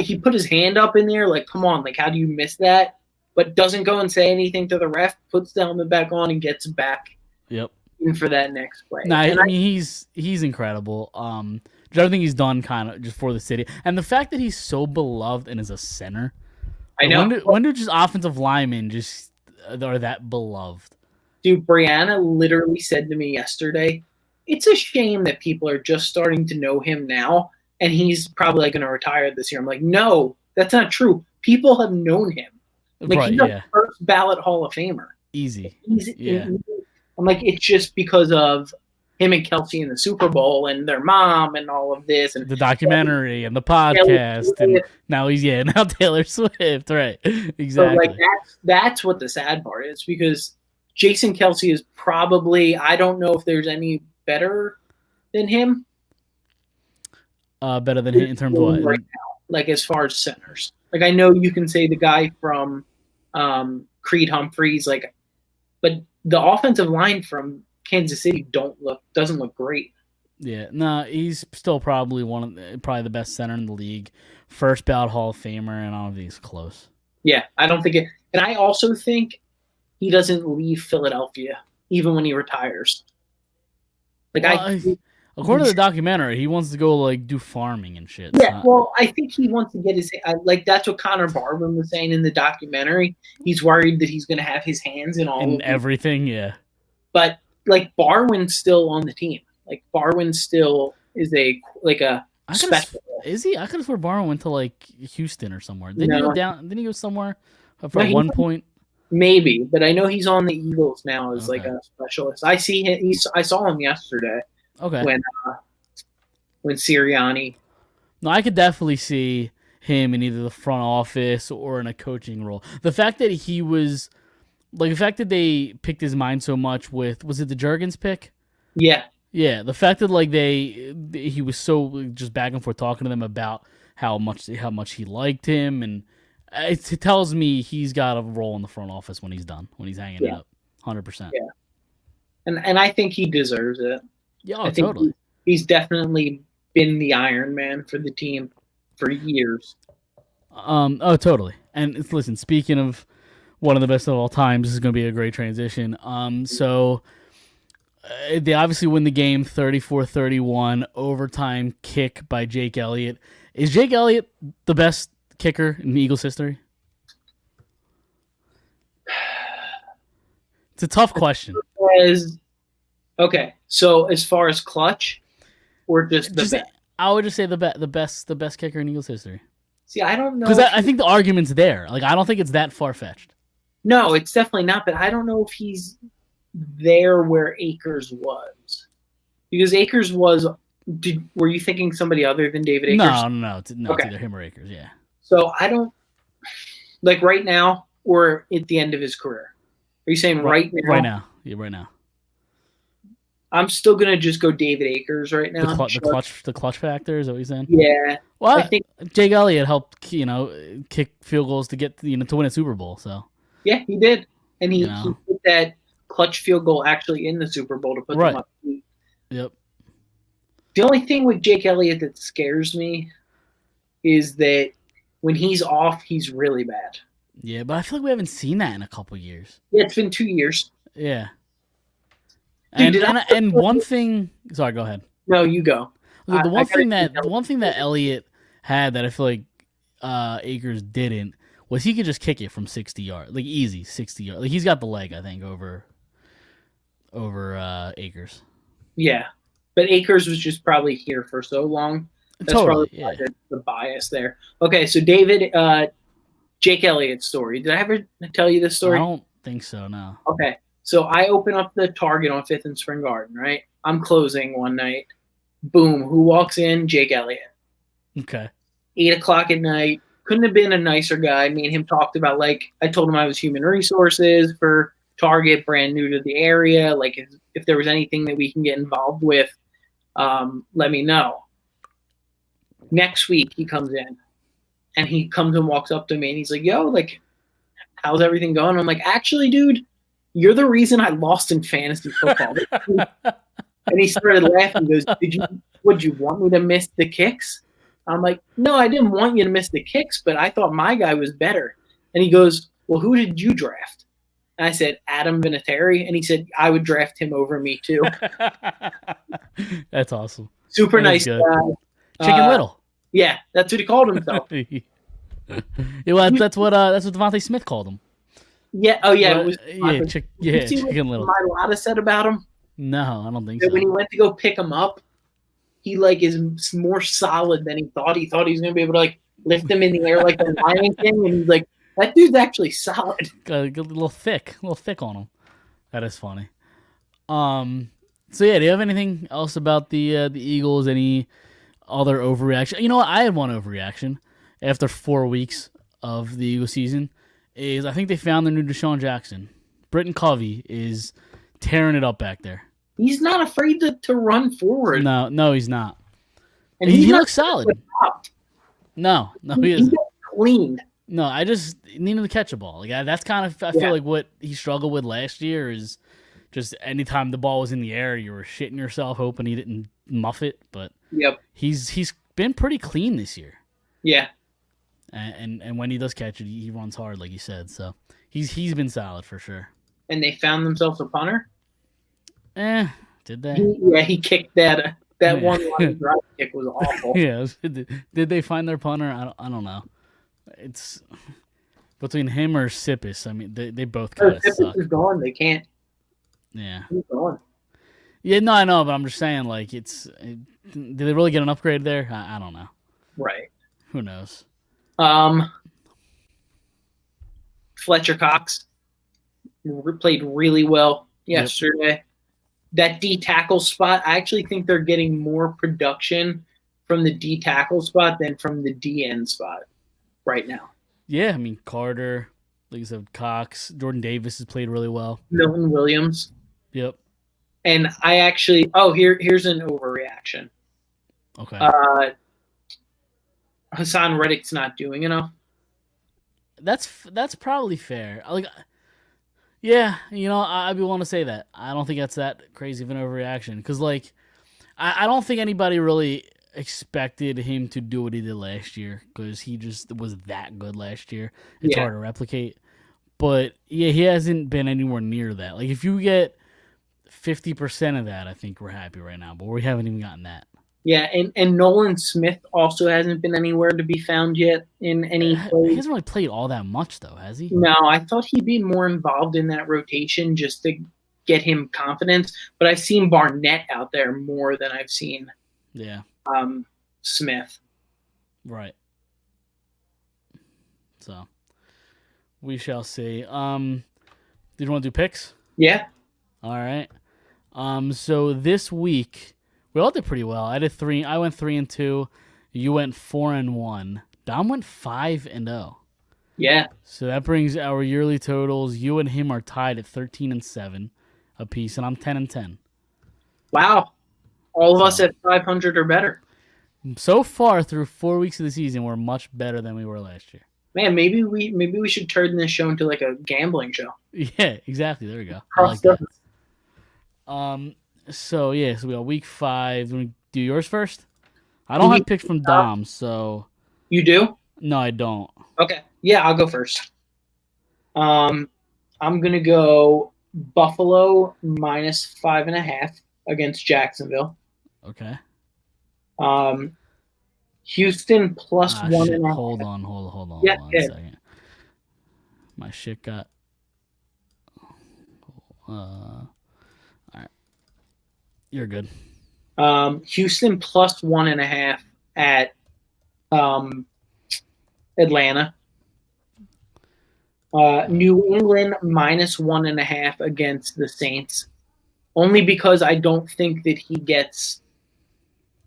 Speaker 3: he put his hand up in there, like, come on, like, how do you miss that? But doesn't go and say anything to the ref, puts the helmet back on, and gets back
Speaker 2: Yep.
Speaker 3: in for that next play.
Speaker 2: No, I mean he's incredible. Just everything he's done kind of just for the city, and the fact that he's so beloved and is a center.
Speaker 3: I know.
Speaker 2: When do just offensive linemen just are that beloved?
Speaker 3: Dude, Brianna literally said to me yesterday, it's a shame that people are just starting to know him now, and he's probably going to retire this year. I'm like, no, that's not true. People have known him. Like,
Speaker 2: right,
Speaker 3: he's a first ballot Hall of Famer.
Speaker 2: Easy.
Speaker 3: I'm like, it's just because of him and Kelce in the Super Bowl and their mom and all of this. And
Speaker 2: the documentary and the podcast. And now now Taylor Swift. Right. Exactly.
Speaker 3: So, like, that's what the sad part is, because Jason Kelce is probably, I don't know if there's any better than him.
Speaker 2: Better than him in terms of what?
Speaker 3: Right now, like as far as centers. Like I know you can say the guy from Creed Humphreys, like, but the offensive line from Kansas City doesn't look great.
Speaker 2: Yeah, no, he's still probably probably the best center in the league, first ballot Hall of Famer, and I don't think he's close.
Speaker 3: Yeah, I don't think it. And I also think he doesn't leave Philadelphia even when he retires. Like
Speaker 2: according to the documentary, he wants to go like do farming and shit.
Speaker 3: Yeah, well, I think he wants to get his like that's what Connor Barwin was saying in the documentary. He's worried that he's going to have his hands in
Speaker 2: everything. Yeah,
Speaker 3: but like Barwin's still on the team. Like Barwin still is a special.
Speaker 2: Is he? I could have sworn Barwin went to like Houston or somewhere. Didn't he go down? Didn't he go somewhere for one point?
Speaker 3: Maybe, but I know he's on the Eagles now as like a specialist. I see him. I saw him yesterday.
Speaker 2: Okay.
Speaker 3: When Sirianni.
Speaker 2: No, I could definitely see him in either the front office or in a coaching role. The fact that he was like the fact that they picked his mind so much with, was it the Juergens pick?
Speaker 3: Yeah.
Speaker 2: Yeah, the fact that like he was so just back and forth talking to them about how much he liked him, and it tells me he's got a role in the front office when he's done, when he's hanging it up, 100%.
Speaker 3: Yeah, and I think he deserves it.
Speaker 2: Yeah, totally.
Speaker 3: He's definitely been the Iron Man for the team for years.
Speaker 2: Oh, totally. And listen, speaking of one of the best of all time, this is going to be a great transition. So they obviously win the game 34-31, overtime kick by Jake Elliott. Is Jake Elliott the best kicker in Eagles history? It's a tough question.
Speaker 3: Okay, so as far as clutch, or just the best?
Speaker 2: I would just say the best kicker in Eagles history.
Speaker 3: See, I don't know.
Speaker 2: Because I think the argument's there. Like, I don't think it's that far-fetched.
Speaker 3: No, it's definitely not, but I don't know if he's there where Akers was. Because Akers was... were you thinking somebody other than David Akers?
Speaker 2: No. It's either him or Akers, yeah.
Speaker 3: So I don't... Like, right now, or at the end of his career? Are you saying right now?
Speaker 2: Right now. Yeah, right now.
Speaker 3: I'm still going to just go David Akers right now.
Speaker 2: The clutch factor, is that what you're saying?
Speaker 3: Yeah.
Speaker 2: Well, I think Jake Elliott helped, kick field goals to get, to win a Super Bowl, so...
Speaker 3: Yeah, he did. And he put that clutch field goal actually in the Super Bowl to put them up.
Speaker 2: Yep.
Speaker 3: The only thing with Jake Elliott that scares me is that when he's off, he's really bad.
Speaker 2: Yeah, but I feel like we haven't seen that in a couple years.
Speaker 3: Yeah, it's been 2 years.
Speaker 2: Yeah.
Speaker 3: Dude,
Speaker 2: and one thing... Sorry, go ahead.
Speaker 3: No, you go.
Speaker 2: The one thing that Elliott had that I feel like Akers didn't was he could just kick it from 60 yards, like easy 60 yards. Like he's got the leg, I think, over Akers. Yeah,
Speaker 3: but Akers was just probably here for so long. That's
Speaker 2: totally,
Speaker 3: probably the bias there. Okay, so David, Jake Elliott's story. Did I ever tell you this story?
Speaker 2: I don't think so. No.
Speaker 3: Okay, so I open up the Target on 5th and Spring Garden. Right, I'm closing one night. Boom! Who walks in? Jake Elliott.
Speaker 2: Okay.
Speaker 3: 8:00 at night. Couldn't have been a nicer guy. Me and him talked about, like, I told him I was human resources for Target, brand new to the area. Like, if there was anything that we can get involved with, let me know. Next week, he comes in, and he comes and walks up to me, and he's like, yo, like, how's everything going? I'm like, actually, dude, you're the reason I lost in fantasy football. And he started laughing. He goes, would you want me to miss the kicks? I'm like, no, I didn't want you to miss the kicks, but I thought my guy was better. And he goes, well, who did you draft? And I said, Adam Vinatieri. And he said, I would draft him over me too.
Speaker 2: That's awesome.
Speaker 3: Super nice guy.
Speaker 2: Chicken Little.
Speaker 3: Yeah, that's what he called himself.
Speaker 2: Yeah, well, that's what Devontae Smith called him.
Speaker 3: Yeah. Oh, yeah. It was
Speaker 2: Chicken Little.
Speaker 3: Mailata said about him?
Speaker 2: No, I don't think so.
Speaker 3: When he went to go pick him up, he like is more solid than he thought. He thought he was going to be able to like lift him in the air like the Lion King, and he's like, that dude's actually solid.
Speaker 2: Got a little thick on him. That is funny. So yeah, do you have anything else about the Eagles? Any other overreaction? You know what? I had one overreaction after 4 weeks of the Eagles season. Is I think they found their new Deshaun Jackson. Britton Covey is tearing it up back there.
Speaker 3: He's not afraid to run forward.
Speaker 2: No, he's not.
Speaker 3: And
Speaker 2: he looks solid. No, he isn't.
Speaker 3: He cleaned.
Speaker 2: No, I just needed to catch a ball. Like that's kind of I feel like what he struggled with last year is just anytime the ball was in the air, you were shitting yourself hoping he didn't muff it. But he's been pretty clean this year.
Speaker 3: Yeah.
Speaker 2: And when he does catch it, he runs hard, like you said. So he's been solid for sure.
Speaker 3: And they found themselves a punter.
Speaker 2: Did they?
Speaker 3: He kicked that one line drive kick was awful.
Speaker 2: Yeah, did they find their punter? I don't know. It's between him or Sippis. I mean, they both kind of suck.
Speaker 3: Sippis is gone. They can't.
Speaker 2: Yeah.
Speaker 3: He's gone.
Speaker 2: Yeah, no, I know, but I'm just saying, like, did they really get an upgrade there? I don't know.
Speaker 3: Right.
Speaker 2: Who knows?
Speaker 3: Fletcher Cox played really well yesterday. Yep. That D tackle spot, I actually think they're getting more production from the D tackle spot than from the DN spot right now.
Speaker 2: Yeah, I mean, Carter, like you said, Cox, Jordan Davis has played really well.
Speaker 3: Milton Williams.
Speaker 2: Yep.
Speaker 3: And I actually, here's an overreaction.
Speaker 2: Okay.
Speaker 3: Hassan Reddick's not doing enough.
Speaker 2: That's probably fair. Like, yeah, I'd be willing to say that. I don't think that's that crazy of an overreaction because, like, I don't think anybody really expected him to do what he did last year because he just was that good last year. It's hard to replicate. But, yeah, he hasn't been anywhere near that. Like, if you get 50% of that, I think we're happy right now. But we haven't even gotten that.
Speaker 3: Yeah, and Nolan Smith also hasn't been anywhere to be found yet in any
Speaker 2: He
Speaker 3: plays.
Speaker 2: hasn't really played all that much, though, has he?
Speaker 3: No, I thought he'd be more involved in that rotation just to get him confidence. But I've seen Barnett out there more than I've seen
Speaker 2: Yeah.
Speaker 3: Smith.
Speaker 2: Right. So, we shall see. Did you want to do picks?
Speaker 3: Yeah.
Speaker 2: All right. So this week we all did pretty well. I went 3-2. You went 4-1. Dom went 5-0.
Speaker 3: Yeah.
Speaker 2: So that brings our yearly totals. You and him are tied at 13-7 apiece, and I'm 10-10.
Speaker 3: Wow. All of us at 500 or better.
Speaker 2: So far through 4 weeks of the season, we're much better than we were last year.
Speaker 3: Man, maybe we should turn this show into like a gambling show.
Speaker 2: Yeah, exactly. There we go. I like that. So we got week 5. Do we do yours first? I don't have picks from Dom, so
Speaker 3: you do?
Speaker 2: No, I don't.
Speaker 3: Okay. Yeah, I'll go first. I'm gonna go Buffalo -5.5 against Jacksonville.
Speaker 2: Okay.
Speaker 3: Houston +1.5.
Speaker 2: Hold on.
Speaker 3: Yeah,
Speaker 2: Hold on a second. My shit got. All right. You're good.
Speaker 3: Houston +1.5 at Atlanta. New England -1.5 against the Saints. Only because I don't think that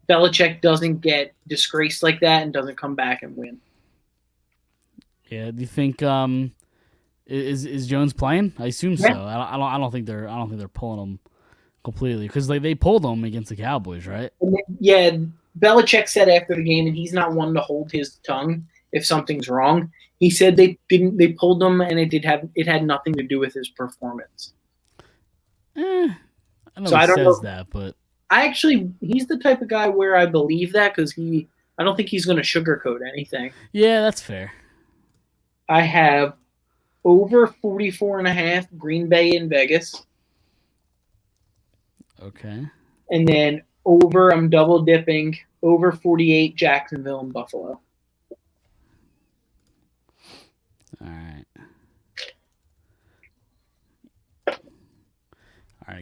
Speaker 3: Belichick doesn't get disgraced like that and doesn't come back and win.
Speaker 2: Yeah. Do you think is Jones playing? I assume so. I don't think they're pulling him completely because they pulled him against the Cowboys, right?
Speaker 3: Yeah. Belichick said after the game, and he's not one to hold his tongue if something's wrong. He said they pulled him, and it had nothing to do with his performance.
Speaker 2: I know he says that, but
Speaker 3: he's the type of guy where I believe that because I don't think he's going to sugarcoat anything.
Speaker 2: Yeah, that's fair.
Speaker 3: I have over 44.5 Green Bay in Vegas.
Speaker 2: Okay.
Speaker 3: And then I'm double dipping, over 48 Jacksonville and Buffalo.
Speaker 2: All right.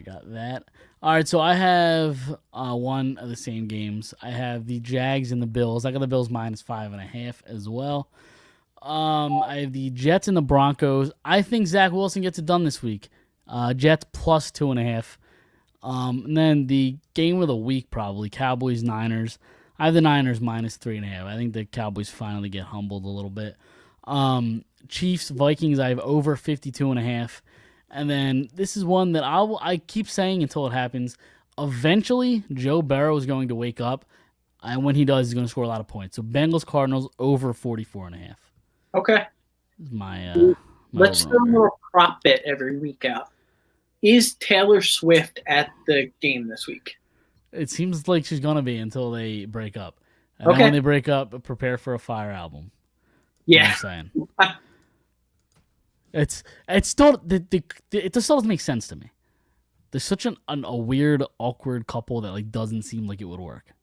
Speaker 2: Got that. All right, so I have one of the same games. I have the Jags and the Bills. I got the Bills -5.5 as well. I have the Jets and the Broncos. I think Zach Wilson gets it done this week. Jets +2.5. And then the game of the week probably Cowboys Niners. I have the Niners -3.5. I think the Cowboys finally get humbled a little bit. Chiefs Vikings. I have over 52.5. And then this is one that I keep saying until it happens. Eventually, Joe Burrow is going to wake up, and when he does, he's going to score a lot of points. So Bengals Cardinals over 44.5.
Speaker 3: Okay.
Speaker 2: This is my
Speaker 3: let's throw a little prop bet every week out. Is Taylor Swift at the game this week?
Speaker 2: It seems like she's going to be until they break up. And then when they break up, prepare for a Fire album.
Speaker 3: Yeah.
Speaker 2: You know what I'm saying? It still doesn't make sense to me. There's such a weird, awkward couple that like doesn't seem like it would work.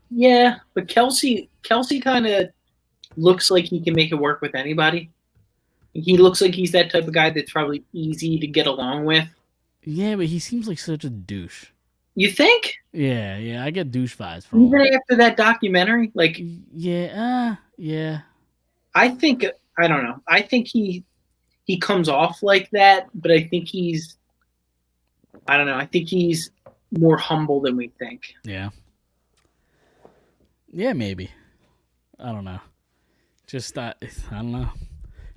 Speaker 3: Yeah, but Kelsey kind of looks like he can make it work with anybody. He looks like he's that type of guy that's probably easy to get along with.
Speaker 2: Yeah, but he seems like such a douche.
Speaker 3: You think?
Speaker 2: Yeah, I get douche vibes from
Speaker 3: even
Speaker 2: him.
Speaker 3: after that documentary. Like,
Speaker 2: yeah.
Speaker 3: I don't know. I think he comes off like that, but I think I don't know. I think he's more humble than we think.
Speaker 2: Yeah. Yeah, maybe. I don't know. Just I don't know.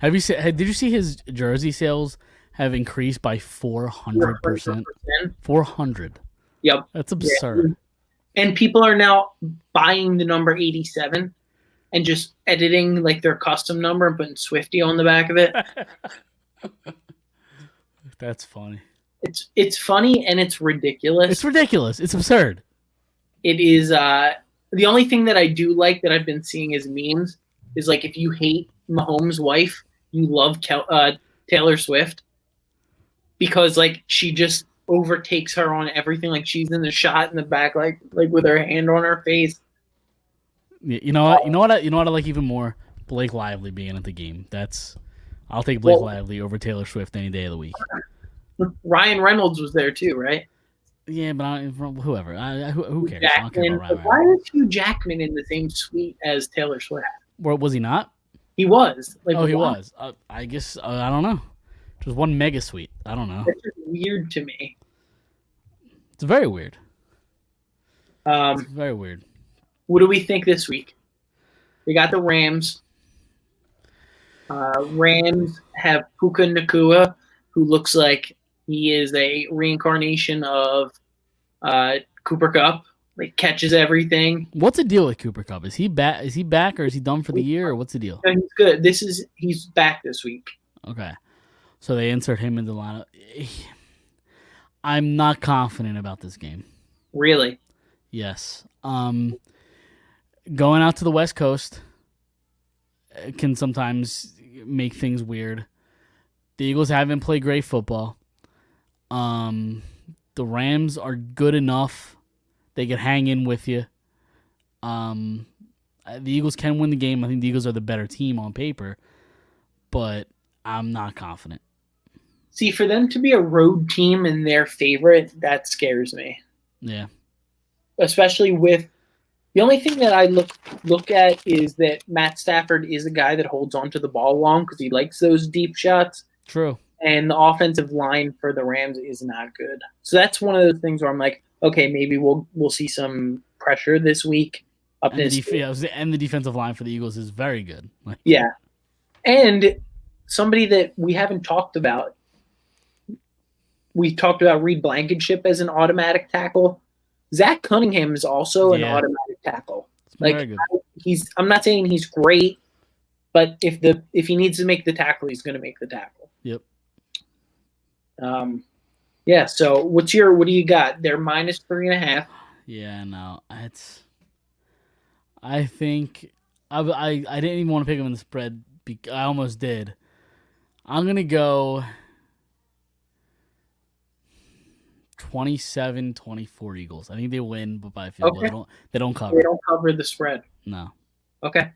Speaker 2: Did you see his jersey sales have increased by 400%? 400.
Speaker 3: Yep.
Speaker 2: That's absurd.
Speaker 3: Yeah. And people are now buying the number 87 and just editing like their custom number and putting Swiftie on the back of it.
Speaker 2: That's funny.
Speaker 3: It's funny and it's ridiculous.
Speaker 2: It's ridiculous. It's absurd.
Speaker 3: It is. The only thing that I do like that I've been seeing as memes is like if you hate Mahomes' wife, you love Taylor Swift because like she just overtakes her on everything. Like she's in the shot in the back, like with her hand on her face.
Speaker 2: You know what? You know what I like even more? Blake Lively being at the game. I'll take Blake Lively over Taylor Swift any day of the week.
Speaker 3: Ryan Reynolds was there too, right?
Speaker 2: Yeah, but whoever. Who cares? I don't care
Speaker 3: Jackman.
Speaker 2: about Ryan
Speaker 3: Why
Speaker 2: Reynolds.
Speaker 3: is Hugh Jackman in the same suite as Taylor Swift?
Speaker 2: Or was he not?
Speaker 3: He was. Like,
Speaker 2: Oh, he
Speaker 3: why?
Speaker 2: was. I guess I don't know. Just one mega suite. I don't know.
Speaker 3: That's just weird to me.
Speaker 2: It's very weird. It's very weird.
Speaker 3: What do we think this week? We got the Rams. Rams have Puka Nacua, who looks like he is a reincarnation of Cooper Kupp. Like catches everything.
Speaker 2: What's the deal with Cooper Kupp? Is he back? Is he back, or is he done for the year, or what's the deal?
Speaker 3: He's good. He's back this week.
Speaker 2: Okay, so they insert him into the lineup. I'm not confident about this game.
Speaker 3: Really?
Speaker 2: Yes. Going out to the West Coast can sometimes make things weird. The Eagles haven't played great football. The Rams are good enough. They can hang in with you. The Eagles can win the game. I think the Eagles are the better team on paper, but I'm not confident.
Speaker 3: See, for them to be a road team and their favorite, that scares me.
Speaker 2: Yeah.
Speaker 3: Especially with the only thing that I look at is that Matt Stafford is a guy that holds onto the ball long because he likes those deep shots.
Speaker 2: True.
Speaker 3: And the offensive line for the Rams is not good. So that's one of those things where I'm like, okay, maybe we'll see some pressure this week.
Speaker 2: And the defensive line for the Eagles is very good.
Speaker 3: Yeah. And somebody that we haven't talked about, we talked about Reed Blankenship as an automatic tackle. Zach Cunningham is also an automatic tackle.
Speaker 2: Very good.
Speaker 3: I'm not saying he's great, but if he needs to make the tackle, he's going to make the tackle.
Speaker 2: Yep.
Speaker 3: Yeah. So what do you got? They're -3.5.
Speaker 2: Yeah. No. I think I didn't even want to pick him in the spread. I almost did. I'm gonna go 27-24 Eagles. I think they win, but by a field goal. They don't cover.
Speaker 3: They don't cover the spread.
Speaker 2: No.
Speaker 3: Okay.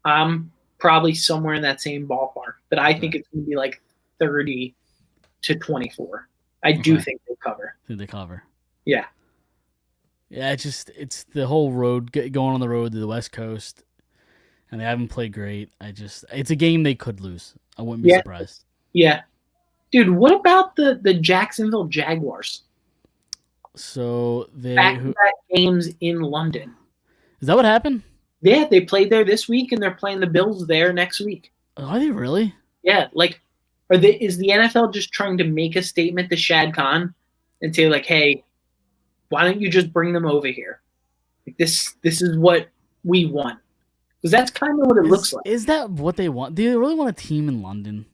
Speaker 3: I'm probably somewhere in that same ballpark, but I think it's going to be like 30-24. I do think they cover.
Speaker 2: I think they cover.
Speaker 3: Yeah.
Speaker 2: Yeah, it's the whole road, going on the road to the West Coast, and they haven't played great. It's a game they could lose. I wouldn't be surprised.
Speaker 3: Yeah. Dude, what about the Jacksonville Jaguars?
Speaker 2: So
Speaker 3: back-to-back games in London.
Speaker 2: Is that what happened?
Speaker 3: Yeah, they played there this week, and they're playing the Bills there next week.
Speaker 2: Are they really?
Speaker 3: Yeah, like, is the NFL just trying to make a statement to Shad Khan and say, like, hey, why don't you just bring them over here? Like, this is what we want. Because that's kind of what it looks like.
Speaker 2: Is that what they want? Do they really want a team in London?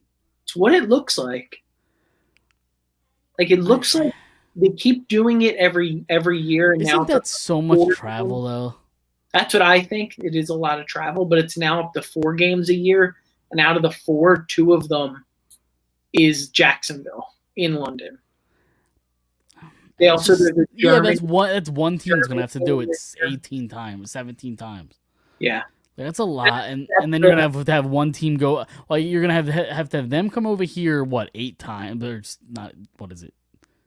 Speaker 3: It's what it looks like. Like, it looks like they keep doing it every year. And
Speaker 2: Isn't that so much travel, though?
Speaker 3: That's what I think. It is a lot of travel, but it's now up to 4 games a year. And out of the 4, 2 of them is Jacksonville in London. They also
Speaker 2: that's one team's gonna have to do it 18 times, 17 times.
Speaker 3: Yeah,
Speaker 2: that's a lot, and then you're gonna have one team go. Well, you're gonna have to have them come over here. 8 times? There's not. What is it?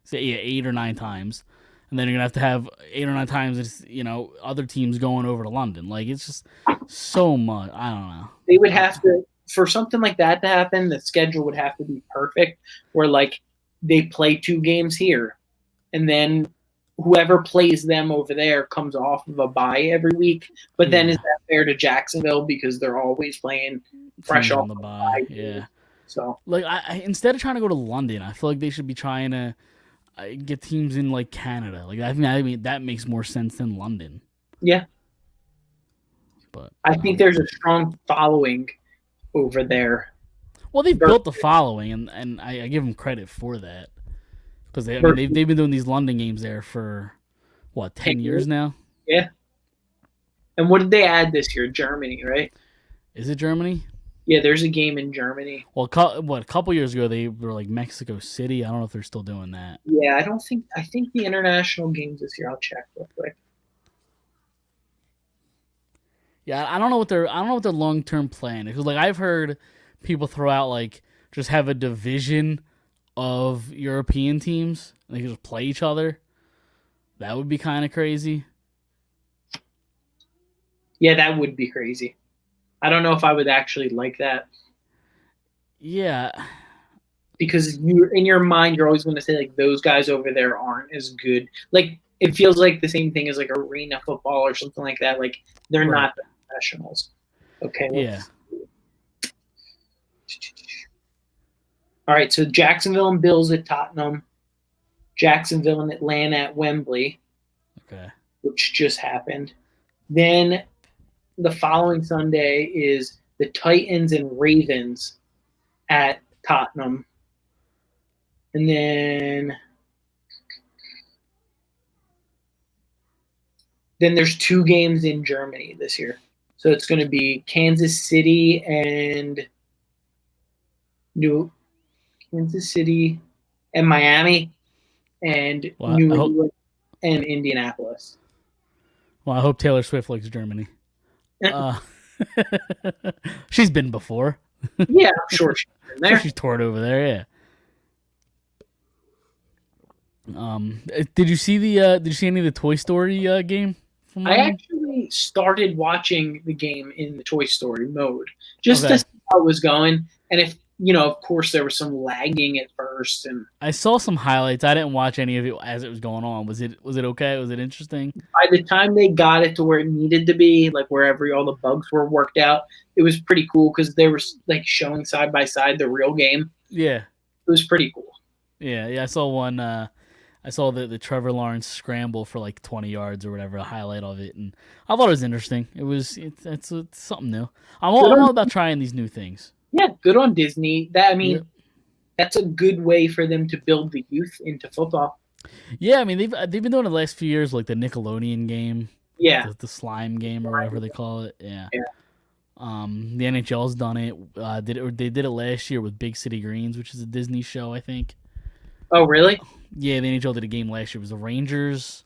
Speaker 2: Say 8 or 9 times, and then you're gonna have 8 or 9 times. It's other teams going over to London. Like it's just so much. I don't know.
Speaker 3: They would have to, for something like that to happen. The schedule would have to be perfect, where like they play 2 games here. And then whoever plays them over there comes off of a bye every week. But then is that fair to Jacksonville because they're always playing fresh off
Speaker 2: the bye? Yeah.
Speaker 3: So
Speaker 2: like I instead of trying to go to London, I feel like they should be trying to get teams in like Canada. Like I mean that makes more sense than London.
Speaker 3: Yeah.
Speaker 2: But
Speaker 3: I think there's a strong following over there.
Speaker 2: Well, they've built the following, and I give them credit for that. Because they've been doing these London games there for, 10 years now?
Speaker 3: Yeah. And what did they add this year? Germany, right?
Speaker 2: Is it Germany?
Speaker 3: Yeah, there's a game in Germany.
Speaker 2: Well, a couple years ago they were like Mexico City. I don't know if they're still doing that.
Speaker 3: Yeah, I think the international games this year. I'll check real quick.
Speaker 2: Yeah, I don't know what their long term plan is. Because like I've heard people throw out like just have a division of European teams. They can just play each other. That would be kind of crazy.
Speaker 3: Yeah, that would be crazy. I don't know if I would actually like that.
Speaker 2: Yeah.
Speaker 3: Because you, in your mind, you're always going to say like those guys over there aren't as good. Like it feels like the same thing as like arena football or something like that. Like they're
Speaker 2: Right.
Speaker 3: not the professionals. Okay.
Speaker 2: Yeah.
Speaker 3: All right. So Jacksonville and Bills at Tottenham, Jacksonville and Atlanta at Wembley,
Speaker 2: Okay.
Speaker 3: which just happened. Then the following Sunday is the Titans and Ravens at Tottenham. And then there's 2 games in Germany this year. So it's going to be Kansas City and Miami and
Speaker 2: Well,
Speaker 3: New England and Indianapolis.
Speaker 2: Well, I hope Taylor Swift likes Germany. She's been before.
Speaker 3: Yeah, I'm sure she's been there.
Speaker 2: She's toured over there. Yeah. Did you see any of the Toy Story game?
Speaker 3: I actually started watching the game in the Toy Story mode just to see how it was going, and if of course there was some lagging at first, and
Speaker 2: I saw some highlights. I didn't watch any of it as it was going on. Was it okay? Was it interesting?
Speaker 3: by the time they got it to where it needed to be, like wherever all the bugs were worked out, it was pretty cool because they were like showing side by side the real game.
Speaker 2: Yeah.
Speaker 3: It was pretty cool.
Speaker 2: Yeah. I saw one. I saw the Trevor Lawrence scramble for like 20 yards or whatever, a highlight of it, and I thought it was interesting. It's something new. I'm all about trying these new things.
Speaker 3: Yeah, good on Disney. That's a good way for them to build the youth into football.
Speaker 2: Yeah, I mean they've been doing it the last few years, like the Nickelodeon game.
Speaker 3: Yeah,
Speaker 2: the slime game or whatever they call it. Yeah.
Speaker 3: Yeah.
Speaker 2: The NHL's done it. They did it last year with Big City Greens, which is a Disney show, I think.
Speaker 3: Oh, really?
Speaker 2: Yeah, the NHL did a game last year. It was the Rangers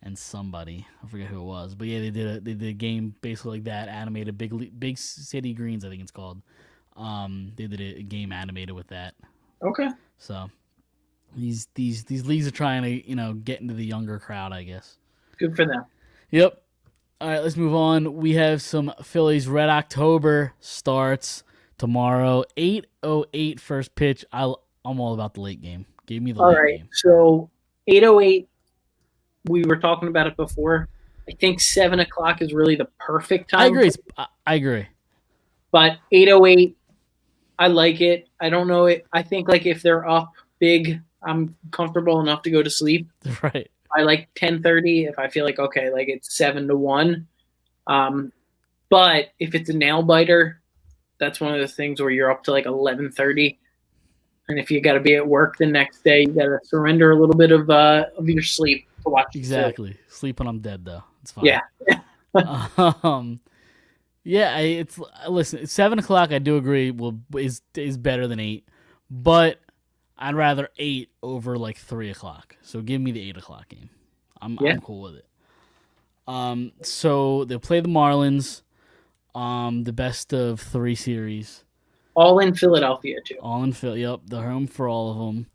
Speaker 2: and somebody. I forget who it was, but yeah, they did a game basically like that, animated. Big City Greens, I think it's called. They did a game animated with that.
Speaker 3: Okay.
Speaker 2: So these leagues are trying to get into the younger crowd, I guess.
Speaker 3: Good for them.
Speaker 2: Yep. All right, let's move on. We have some Phillies. Red October starts tomorrow. 8:08 first pitch. I'm all about the late game. Give me the late game.
Speaker 3: So 8:08. We were talking about it before. I think 7 o'clock is really the perfect time.
Speaker 2: I agree. I agree.
Speaker 3: But 8:08, I like it. I don't know it. I think like if they're up big, I'm comfortable enough to go to sleep.
Speaker 2: Right.
Speaker 3: I like 10:30 if I feel like okay, like it's 7-1. But if it's a nail biter, that's one of the things where you're up to like 11:30, and if you got to be at work the next day, you got to surrender a little bit of your sleep to watch.
Speaker 2: Exactly. Sleep when I'm dead, though. It's fine.
Speaker 3: Yeah.
Speaker 2: Yeah. Listen. 7 o'clock. I do agree. Is better than 8, but I'd rather 8 over like 3 o'clock. So give me the 8 o'clock game. I'm cool with it. So they'll play the Marlins. The best of 3 series.
Speaker 3: All in Philadelphia too.
Speaker 2: All in Philly. Yep, they're home for all of them.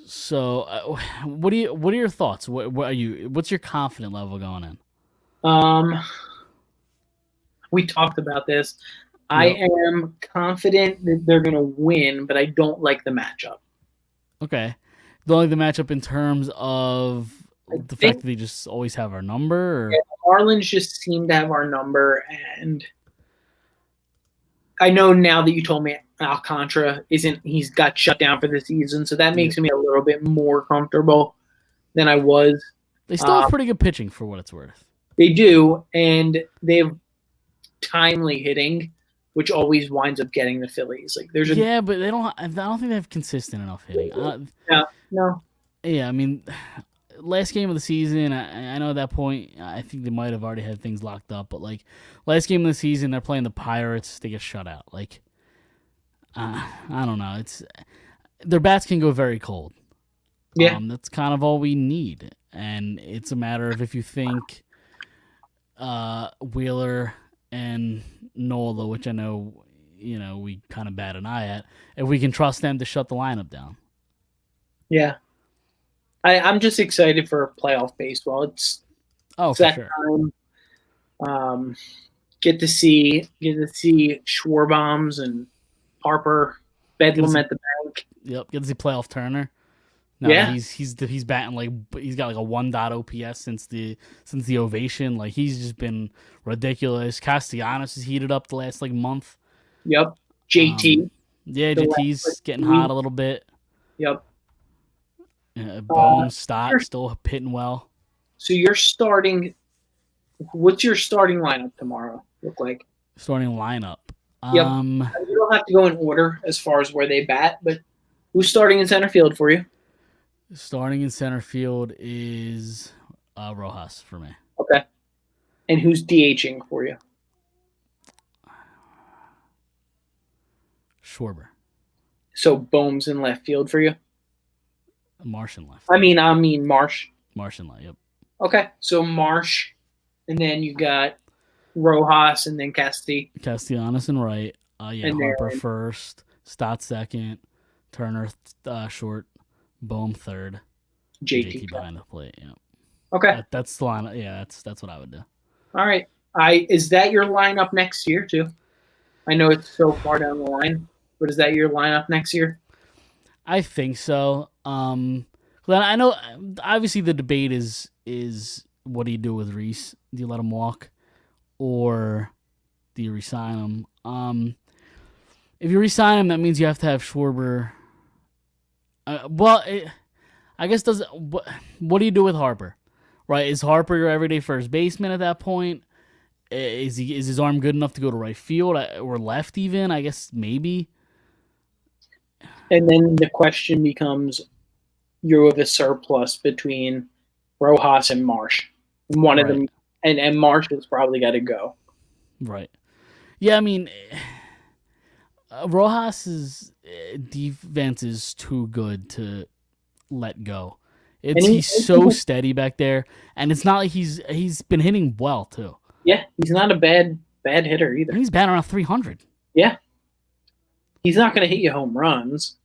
Speaker 2: So, what are your thoughts? What's your confident level going in?
Speaker 3: We talked about this. Yep. I am confident that they're going to win, but I don't like the matchup.
Speaker 2: Okay, don't like the matchup in terms of the fact that they just always have our number. Or?
Speaker 3: Yeah, the Marlins just seem to have our number, and I know now that you told me Alcantara he's got shut down for the season, so that makes me a little bit more comfortable than I was.
Speaker 2: They still have pretty good pitching for what it's worth.
Speaker 3: They do, and they have timely hitting, which always winds up getting the Phillies. Like but I don't think they have consistent enough hitting. No.
Speaker 2: Yeah, I mean, last game of the season, I know at that point, I think they might have already had things locked up, but like last game of the season, they're playing the Pirates, they get shut out. Like, I don't know. Their bats can go very cold.
Speaker 3: Yeah.
Speaker 2: That's kind of all we need, and it's a matter of if you think Wheeler and Nola, which I know we kind of bat an eye at, if we can trust them to shut the lineup down.
Speaker 3: Yeah. I'm just excited for playoff baseball. It's
Speaker 2: for
Speaker 3: that
Speaker 2: sure.
Speaker 3: time. Get to see Schwarbaums and Harper Bedlam at the bank.
Speaker 2: Yep, get to see playoff Turner. No,
Speaker 3: Yeah.
Speaker 2: he's batting like he's got like a 1.0 OPS since the ovation. Like he's just been ridiculous. Castellanos has heated up the last like month.
Speaker 3: Yep. JT.
Speaker 2: Yeah, JT's getting hot a little bit.
Speaker 3: Yep.
Speaker 2: Bones, Stott still hitting well.
Speaker 3: So you're starting. What's your starting lineup tomorrow look like?
Speaker 2: Starting lineup.
Speaker 3: Yep. You don't have to go in order as far as where they bat, but who's starting in center field for you?
Speaker 2: Starting in center field is Rojas for me.
Speaker 3: Okay. And who's DHing for you?
Speaker 2: Schwarber.
Speaker 3: So Bohm's in left field for you?
Speaker 2: Marsh in left.
Speaker 3: I mean Marsh.
Speaker 2: Marsh in left, yep.
Speaker 3: Okay. So Marsh, and then you got Rojas, and then
Speaker 2: Castellanos in right.
Speaker 3: And
Speaker 2: Harper
Speaker 3: then-
Speaker 2: first. Stott second. Turner short. Bohm third.
Speaker 3: JT.
Speaker 2: behind the plate. Yeah.
Speaker 3: Okay.
Speaker 2: That's the lineup. Yeah, that's what I would do.
Speaker 3: All right. Is that your lineup next year too? I know it's so far down the line, but is that your lineup next year?
Speaker 2: I think so. I know obviously the debate is what do you do with Reese? Do you let him walk, or do you resign him? If you resign him, that means you have to have Schwarber. I guess what do you do with Harper? Right? Is Harper your everyday first baseman at that point? Is his arm good enough to go to right field or left even? I guess maybe.
Speaker 3: And then the question becomes, you have a surplus between Rojas and Marsh. One of them, and Marsh has probably got to go.
Speaker 2: Right. Yeah, I mean, Rojas's defense is too good to let go. He's so steady back there, and it's not like he's been hitting well too.
Speaker 3: Yeah, he's not a bad hitter either.
Speaker 2: He's batting around 300.
Speaker 3: Yeah, he's not going to hit you home runs,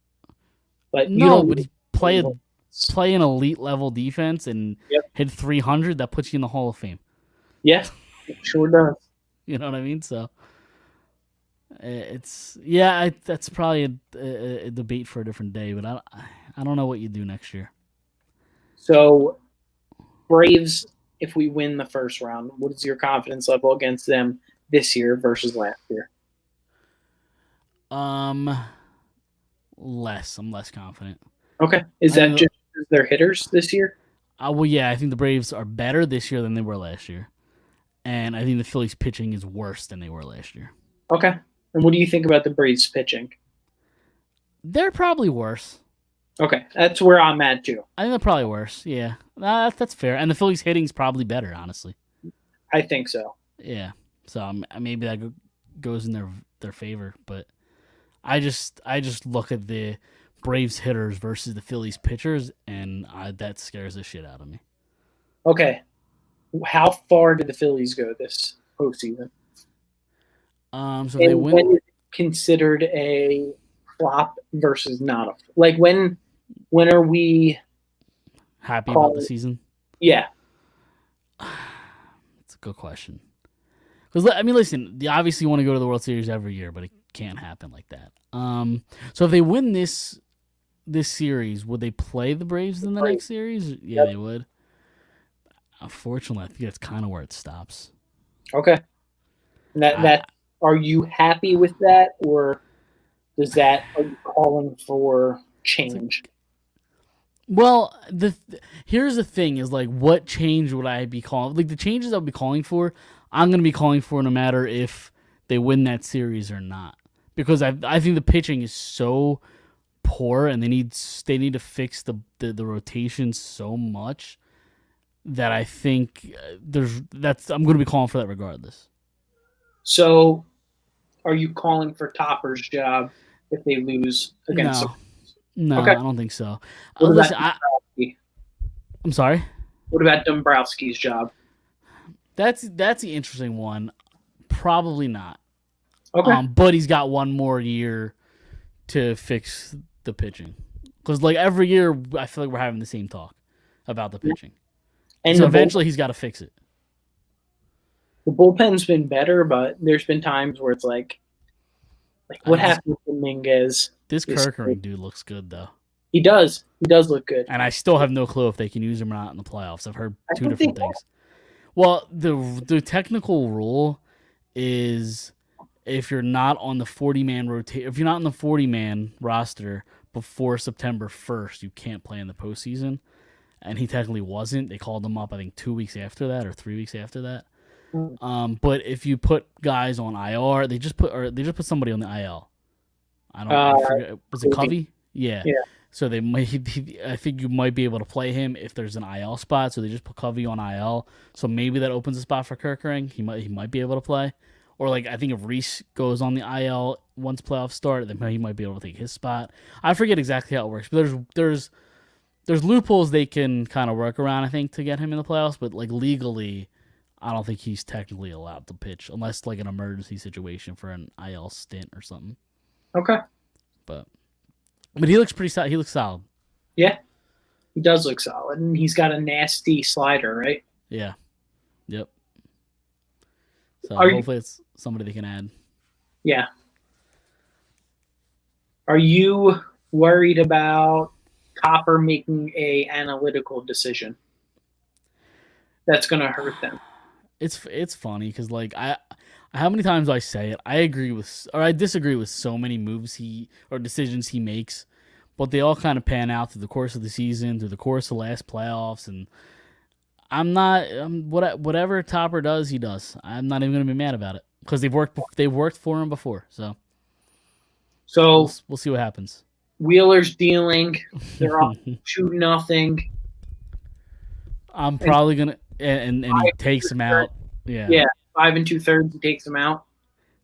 Speaker 3: but
Speaker 2: he play an elite level defense and hit 300. That puts you in the Hall of Fame.
Speaker 3: Yeah, it sure does.
Speaker 2: You know what I mean? So that's probably a debate for a different day. But I don't know what you do next year.
Speaker 3: So Braves, if we win the first round, what is your confidence level against them this year versus last year?
Speaker 2: Less. I'm less confident.
Speaker 3: Okay. Is that just their hitters this year?
Speaker 2: Well, yeah, I think the Braves are better this year than they were last year. And I think the Phillies pitching is worse than they were last year.
Speaker 3: Okay. And what do you think about the Braves pitching?
Speaker 2: They're probably worse.
Speaker 3: Okay. That's where I'm at too.
Speaker 2: I think they're probably worse. Yeah. That's fair. And the Phillies hitting's probably better, honestly.
Speaker 3: I think so.
Speaker 2: Yeah. So maybe that goes in their favor, but I just look at the Braves hitters versus the Phillies pitchers, and that scares the shit out of me.
Speaker 3: Okay. How far did the Phillies go this postseason?
Speaker 2: So they win.
Speaker 3: When is it considered a flop versus not a like when are we
Speaker 2: happy about the season?
Speaker 3: Yeah,
Speaker 2: it's a good question. Because I mean, listen, they obviously want to go to the World Series every year, but it can't happen like that. So if they win this series, would they play the Braves in the next series? Yeah, they would. Unfortunately, I think that's kind of where it stops.
Speaker 3: Okay. That are you happy with that, or are you calling for change?
Speaker 2: Well, here's the thing: is like, what change would I be calling? Like the changes I'll be calling for, I'm going to be calling for no matter if they win that series or not, because I think the pitching is so poor, and they need to fix the rotation so much that I think I'm going to be calling for that regardless.
Speaker 3: So, are you calling for Topper's job if they lose against?
Speaker 2: No,
Speaker 3: Okay.
Speaker 2: I don't think so.
Speaker 3: What
Speaker 2: Listen,
Speaker 3: about Dombrowski?
Speaker 2: I'm sorry.
Speaker 3: What about Dombrowski's job?
Speaker 2: That's the interesting one. Probably not.
Speaker 3: Okay.
Speaker 2: But he's got one more year to fix the pitching. Because like every year, I feel like we're having the same talk about the pitching.
Speaker 3: And
Speaker 2: so eventually, he's got to fix it.
Speaker 3: The bullpen's been better, but there's been times where it's like what happened to Dominguez?
Speaker 2: This Kerkering dude looks good though.
Speaker 3: He does. He does look good.
Speaker 2: And I still have no clue if they can use him or not in the playoffs. I've heard two different things. Well, the technical rule is if you're not on the 40-man rotation, if you're not on the 40-man roster before September 1st, you can't play in the postseason. And he technically wasn't. They called him up, I think, 2 weeks after that or 3 weeks after that. But if you put guys on IR, they just put somebody on the IL. I forget. Was it Covey? Yeah. So they might. I think you might be able to play him if there's an IL spot. So they just put Covey on IL. So maybe that opens a spot for Kerkering. He might be able to play. Or like I think if Reese goes on the IL once playoffs start, then he might be able to take his spot. I forget exactly how it works, but there's loopholes they can kind of work around. I think to get him in the playoffs, but like legally, I don't think he's technically allowed to pitch unless like an emergency situation for an IL stint or something.
Speaker 3: Okay.
Speaker 2: But he looks pretty solid. He looks solid.
Speaker 3: Yeah, he does look solid, and he's got a nasty slider, right?
Speaker 2: Yeah. Yep. So hopefully it's somebody they can add.
Speaker 3: Yeah. Are you worried about Topper making a analytical decision that's going to hurt them?
Speaker 2: It's funny because like how many times do I say it? I disagree with so many moves or decisions he makes, but they all kind of pan out through the course of the season, through the course of the last playoffs, and whatever Topper does, he does. I'm not even going to be mad about it because they've worked for him before. So we'll see what happens.
Speaker 3: Wheeler's dealing. They're up 2-0.
Speaker 2: I'm probably gonna and he takes him out. Yeah.
Speaker 3: 5 2/3 he takes him out.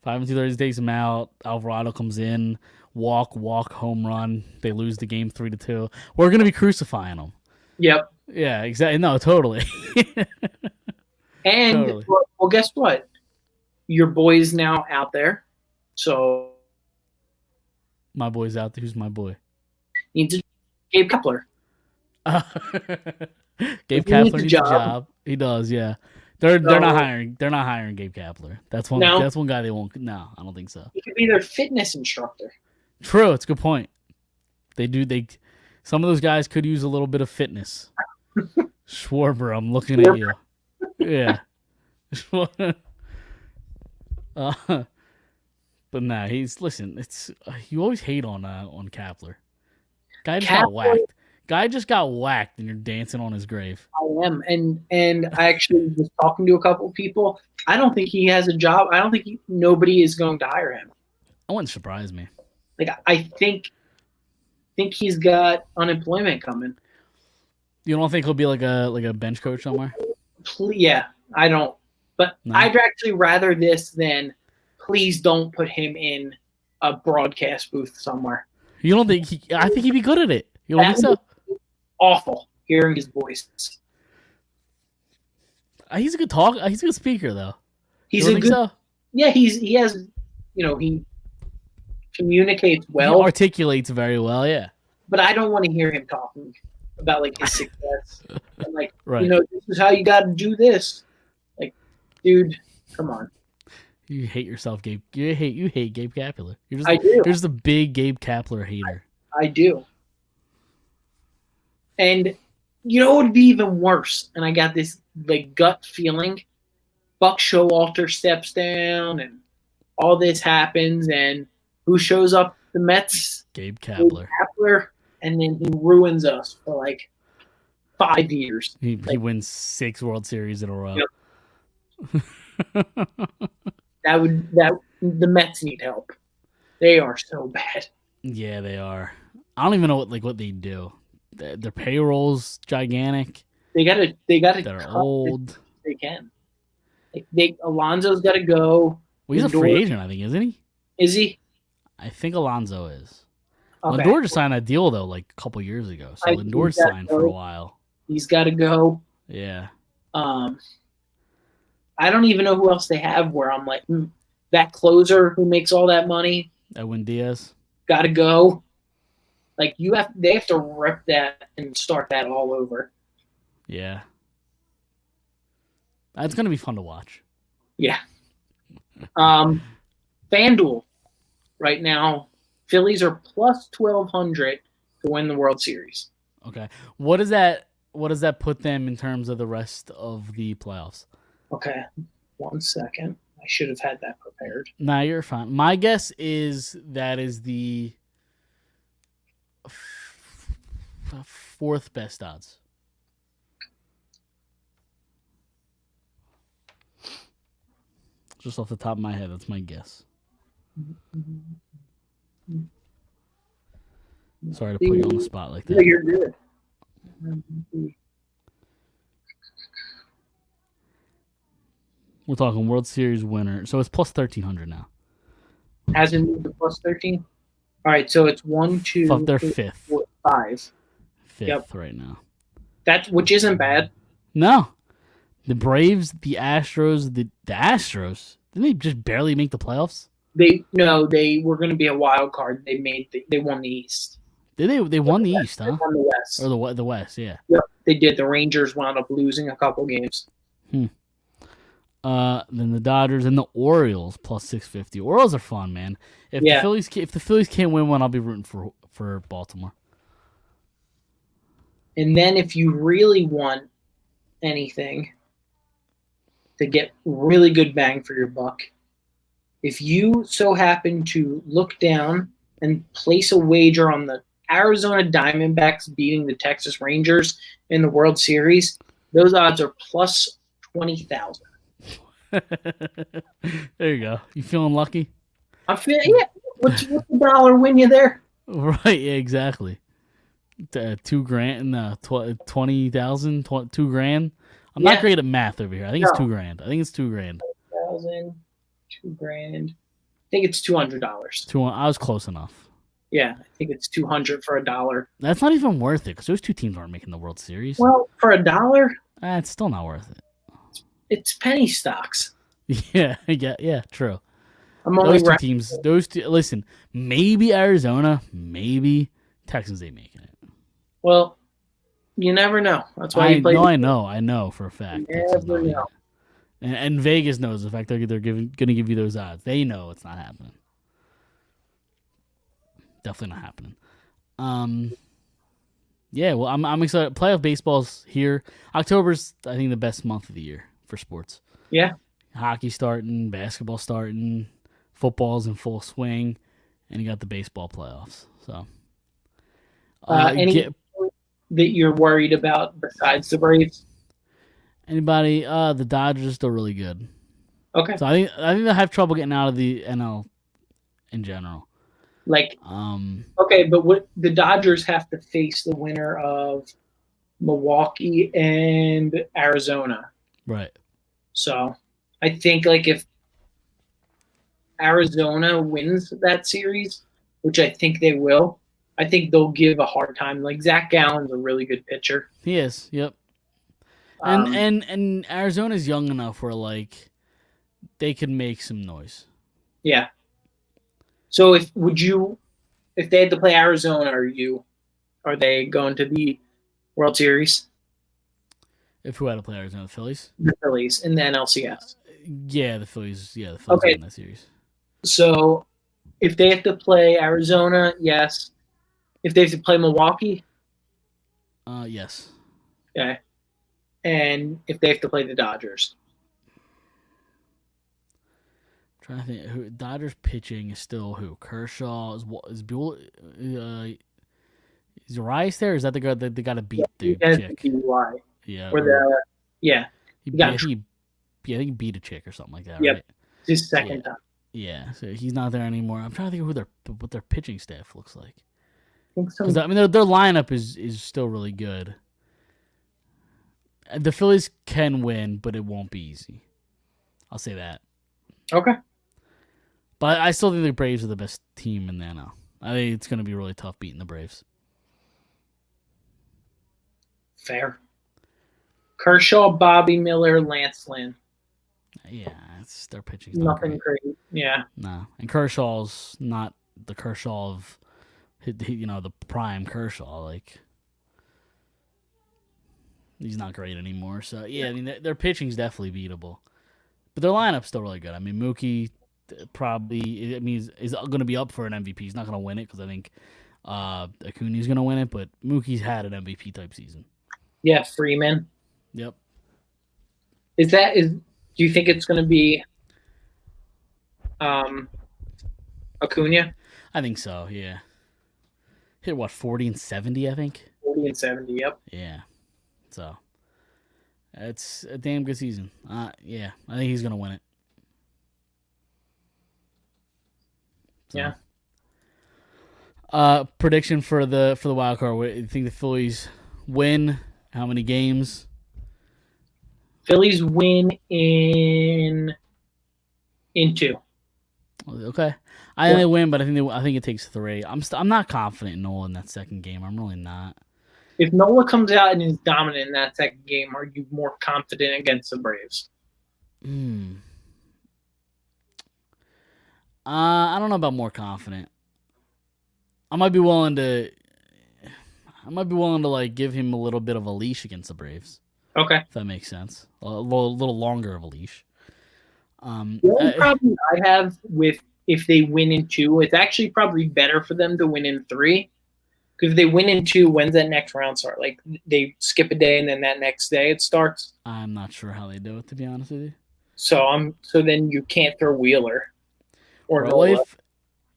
Speaker 2: 5 2/3 takes him out. Alvarado comes in. Walk, home run. They lose the game 3-2. We're gonna be crucifying them.
Speaker 3: Yep.
Speaker 2: Yeah, exactly. No, totally.
Speaker 3: And totally. Well, guess what? Your boy's now out there. So
Speaker 2: my boy's out there. Who's my boy?
Speaker 3: Needs Gabe Kepler.
Speaker 2: Gabe Kepler needs a job. He does, yeah. They're not hiring. They're not hiring Gabe Kepler. That's one. No. That's one guy they won't. No, I don't think so.
Speaker 3: He could be their fitness instructor.
Speaker 2: True, it's a good point. Some of those guys could use a little bit of fitness. Schwarber, I'm looking at you. Yeah. But nah, you always hate on Kepler. Guy just got whacked, and you're dancing on his grave.
Speaker 3: I am, and I actually was talking to a couple of people. I don't think he has a job. I don't think nobody is going to hire him.
Speaker 2: That wouldn't surprise me.
Speaker 3: Like I think he's got unemployment coming.
Speaker 2: You don't think he'll be like a bench coach somewhere?
Speaker 3: Yeah, I don't. But no. I'd actually rather this than please don't put him in a broadcast booth somewhere.
Speaker 2: You don't think I think he'd be good at it. You don't think so?
Speaker 3: Awful hearing his voice.
Speaker 2: He's a good talker. He's a good speaker, though.
Speaker 3: He's a good. So? Yeah, he has. He communicates well.
Speaker 2: He articulates very well. Yeah.
Speaker 3: But I don't want to hear him talking about like his success. And, like
Speaker 2: right.
Speaker 3: This is how you got to do this. Like, dude, come on.
Speaker 2: You hate yourself, Gabe. You hate Gabe Kepler.
Speaker 3: I do.
Speaker 2: You're just a big Gabe Kepler hater.
Speaker 3: I do. And you know what would be even worse? And I got this like gut feeling. Buck Showalter steps down and all this happens, and who shows up? The Mets.
Speaker 2: Gabe Kepler.
Speaker 3: And then he ruins us for like 5 years.
Speaker 2: He wins 6 World Series in a row.
Speaker 3: Yep. The Mets need help. They are so bad.
Speaker 2: Yeah, they are. I don't even know what they do. Their payroll's gigantic.
Speaker 3: They gotta
Speaker 2: that
Speaker 3: cut
Speaker 2: are
Speaker 3: as
Speaker 2: old.
Speaker 3: they can. Like Alonso's got to go.
Speaker 2: Well, he's a free agent, I think, isn't he?
Speaker 3: Is he?
Speaker 2: I think Alonso is.
Speaker 3: Okay.
Speaker 2: Lindor just signed that deal though, like a couple years ago. So Lindor signed for a while.
Speaker 3: He's got to go.
Speaker 2: Yeah.
Speaker 3: I don't even know who else they have. Where I'm like, that closer who makes all that money.
Speaker 2: Edwin Diaz.
Speaker 3: Got to go. Like they have to rip that and start that all over.
Speaker 2: Yeah. That's gonna be fun to watch.
Speaker 3: Yeah. FanDuel right now, Phillies are plus 1,200 to win the World Series.
Speaker 2: Okay. What does that put them in terms of the rest of the playoffs?
Speaker 3: Okay. 1 second. I should have had that prepared.
Speaker 2: Nah, you're fine. My guess is that is the fourth best odds. Just off the top of my head, that's my guess. Sorry to put you on the spot like that.
Speaker 3: No, you're good.
Speaker 2: We're talking World Series winner. So it's plus 1,300 now.
Speaker 3: Hasn't moved to plus 13? All right, so it's 1, 2,
Speaker 2: They're
Speaker 3: 3,
Speaker 2: fifth.
Speaker 3: 4, 5.
Speaker 2: Fifth right now.
Speaker 3: Which isn't bad.
Speaker 2: No. The Braves, the Astros, the Astros, didn't they just barely make the playoffs?
Speaker 3: They were going to be a wild card. They won the East.
Speaker 2: Did they? They won the East, huh?
Speaker 3: They won the West.
Speaker 2: Or the West, yeah.
Speaker 3: Yep, they did. The Rangers wound up losing a couple games.
Speaker 2: Then the Dodgers and the Orioles plus 650. Orioles are fun, man. If the Phillies can't win one, I'll be rooting for Baltimore.
Speaker 3: And then if you really want anything to get really good bang for your buck, if you so happen to look down and place a wager on the Arizona Diamondbacks beating the Texas Rangers in the World Series, those odds are plus 20,000.
Speaker 2: There you go. You feeling lucky?
Speaker 3: I'm feeling, yeah. What's the dollar win you there?
Speaker 2: Right, yeah, exactly. $2,000, 20,000, $2,000. I'm not great at math over here. I think it's $2,000. I think it's $2,000.
Speaker 3: $2,000, $2,000. I think it's $200.
Speaker 2: I was close enough.
Speaker 3: Yeah, I think it's $200 for $1.
Speaker 2: That's not even worth it because those two teams aren't making the World Series.
Speaker 3: Well, for $1,
Speaker 2: it's still not worth it.
Speaker 3: It's penny stocks.
Speaker 2: Yeah, true.
Speaker 3: Those
Speaker 2: two teams. Listen, maybe Arizona, maybe Texans ain't making it.
Speaker 3: Well, you never know. That's why you play.
Speaker 2: I know for a fact.
Speaker 3: You never know.
Speaker 2: And Vegas knows the fact they're going to give you those odds. They know it's not happening. Definitely not happening. Yeah, well, I'm excited. Playoff baseball's here. October's, I think, the best month of the year for sports.
Speaker 3: Yeah.
Speaker 2: Hockey starting, basketball starting, football's in full swing, and you got the baseball playoffs. So,
Speaker 3: any that you're worried about besides the Braves?
Speaker 2: Anybody? The Dodgers are still really good.
Speaker 3: Okay.
Speaker 2: So I think they'll have trouble getting out of the NL in general.
Speaker 3: Okay, but what the Dodgers have to face the winner of Milwaukee and Arizona.
Speaker 2: Right.
Speaker 3: So I think if Arizona wins that series, which I think they will, I think they'll give a hard time. Zach Gallen's a really good pitcher.
Speaker 2: He is. Yep. And Arizona's young enough where they could make some noise.
Speaker 3: Yeah. So if they had to play Arizona, are they going to the World Series?
Speaker 2: If who had to play Arizona, the Phillies?
Speaker 3: The Phillies in the NLCS.
Speaker 2: Yeah, the Phillies. Yeah, the
Speaker 3: Okay.
Speaker 2: win that series.
Speaker 3: So if they have to play Arizona, yes. If they have to play Milwaukee,
Speaker 2: yes.
Speaker 3: okay. And if they have to play the Dodgers.
Speaker 2: Trying to think, who Dodgers pitching is still who? Kershaw is Buell. Is Urias there? Or is that the guy that they got to beat the chick? Yeah.
Speaker 3: Yeah.
Speaker 2: I think he beat a chick or something like that.
Speaker 3: Yep.
Speaker 2: Right?
Speaker 3: His second time.
Speaker 2: Yeah. So he's not there anymore. I'm trying to think of what their pitching staff looks like.
Speaker 3: I think so.
Speaker 2: Because their lineup is still really good. The Phillies can win, but it won't be easy. I'll say that.
Speaker 3: Okay.
Speaker 2: But I still think the Braves are the best team in the NL. I think it's going to be really tough beating the Braves.
Speaker 3: Fair. Kershaw, Bobby Miller, Lance Lynn.
Speaker 2: Yeah, their pitching.
Speaker 3: Nothing great. Yeah.
Speaker 2: No, and Kershaw's not the Kershaw of, the prime Kershaw. Like, he's not great anymore. So yeah, I mean their pitching's definitely beatable, but their lineup's still really good. I mean Mookie probably, is going to be up for an MVP. He's not going to win it because I think Acuna's going to win it, but Mookie's had an MVP type season.
Speaker 3: Yeah, Freeman.
Speaker 2: Yep.
Speaker 3: Do you think it's going to be Acuna?
Speaker 2: I think so, yeah. Hit, 40 and 70, I think?
Speaker 3: 40 and 70, yep.
Speaker 2: Yeah. So, it's a damn good season. Yeah, I think he's going to win it. So.
Speaker 3: Yeah.
Speaker 2: Prediction for the wild card. What do you think the Phillies win? How many games?
Speaker 3: Phillies win in 2.
Speaker 2: Okay, I think they win, but I think it takes 3. I'm not confident in Nola in that second game. I'm really not.
Speaker 3: If Nola comes out and is dominant in that second game, are you more confident against the Braves?
Speaker 2: I don't know about more confident. I might be willing to like give him a little bit of a leash against the Braves.
Speaker 3: Okay,
Speaker 2: if that makes sense. A little longer of a leash.
Speaker 3: The only problem I have with if they win in 2, it's actually probably better for them to win in 3. Because if they win in 2, when's that next round start? Like they skip a day and then that next day it starts.
Speaker 2: I'm not sure how they do it, to be honest with you.
Speaker 3: So then you can't throw Wheeler or
Speaker 2: Nola.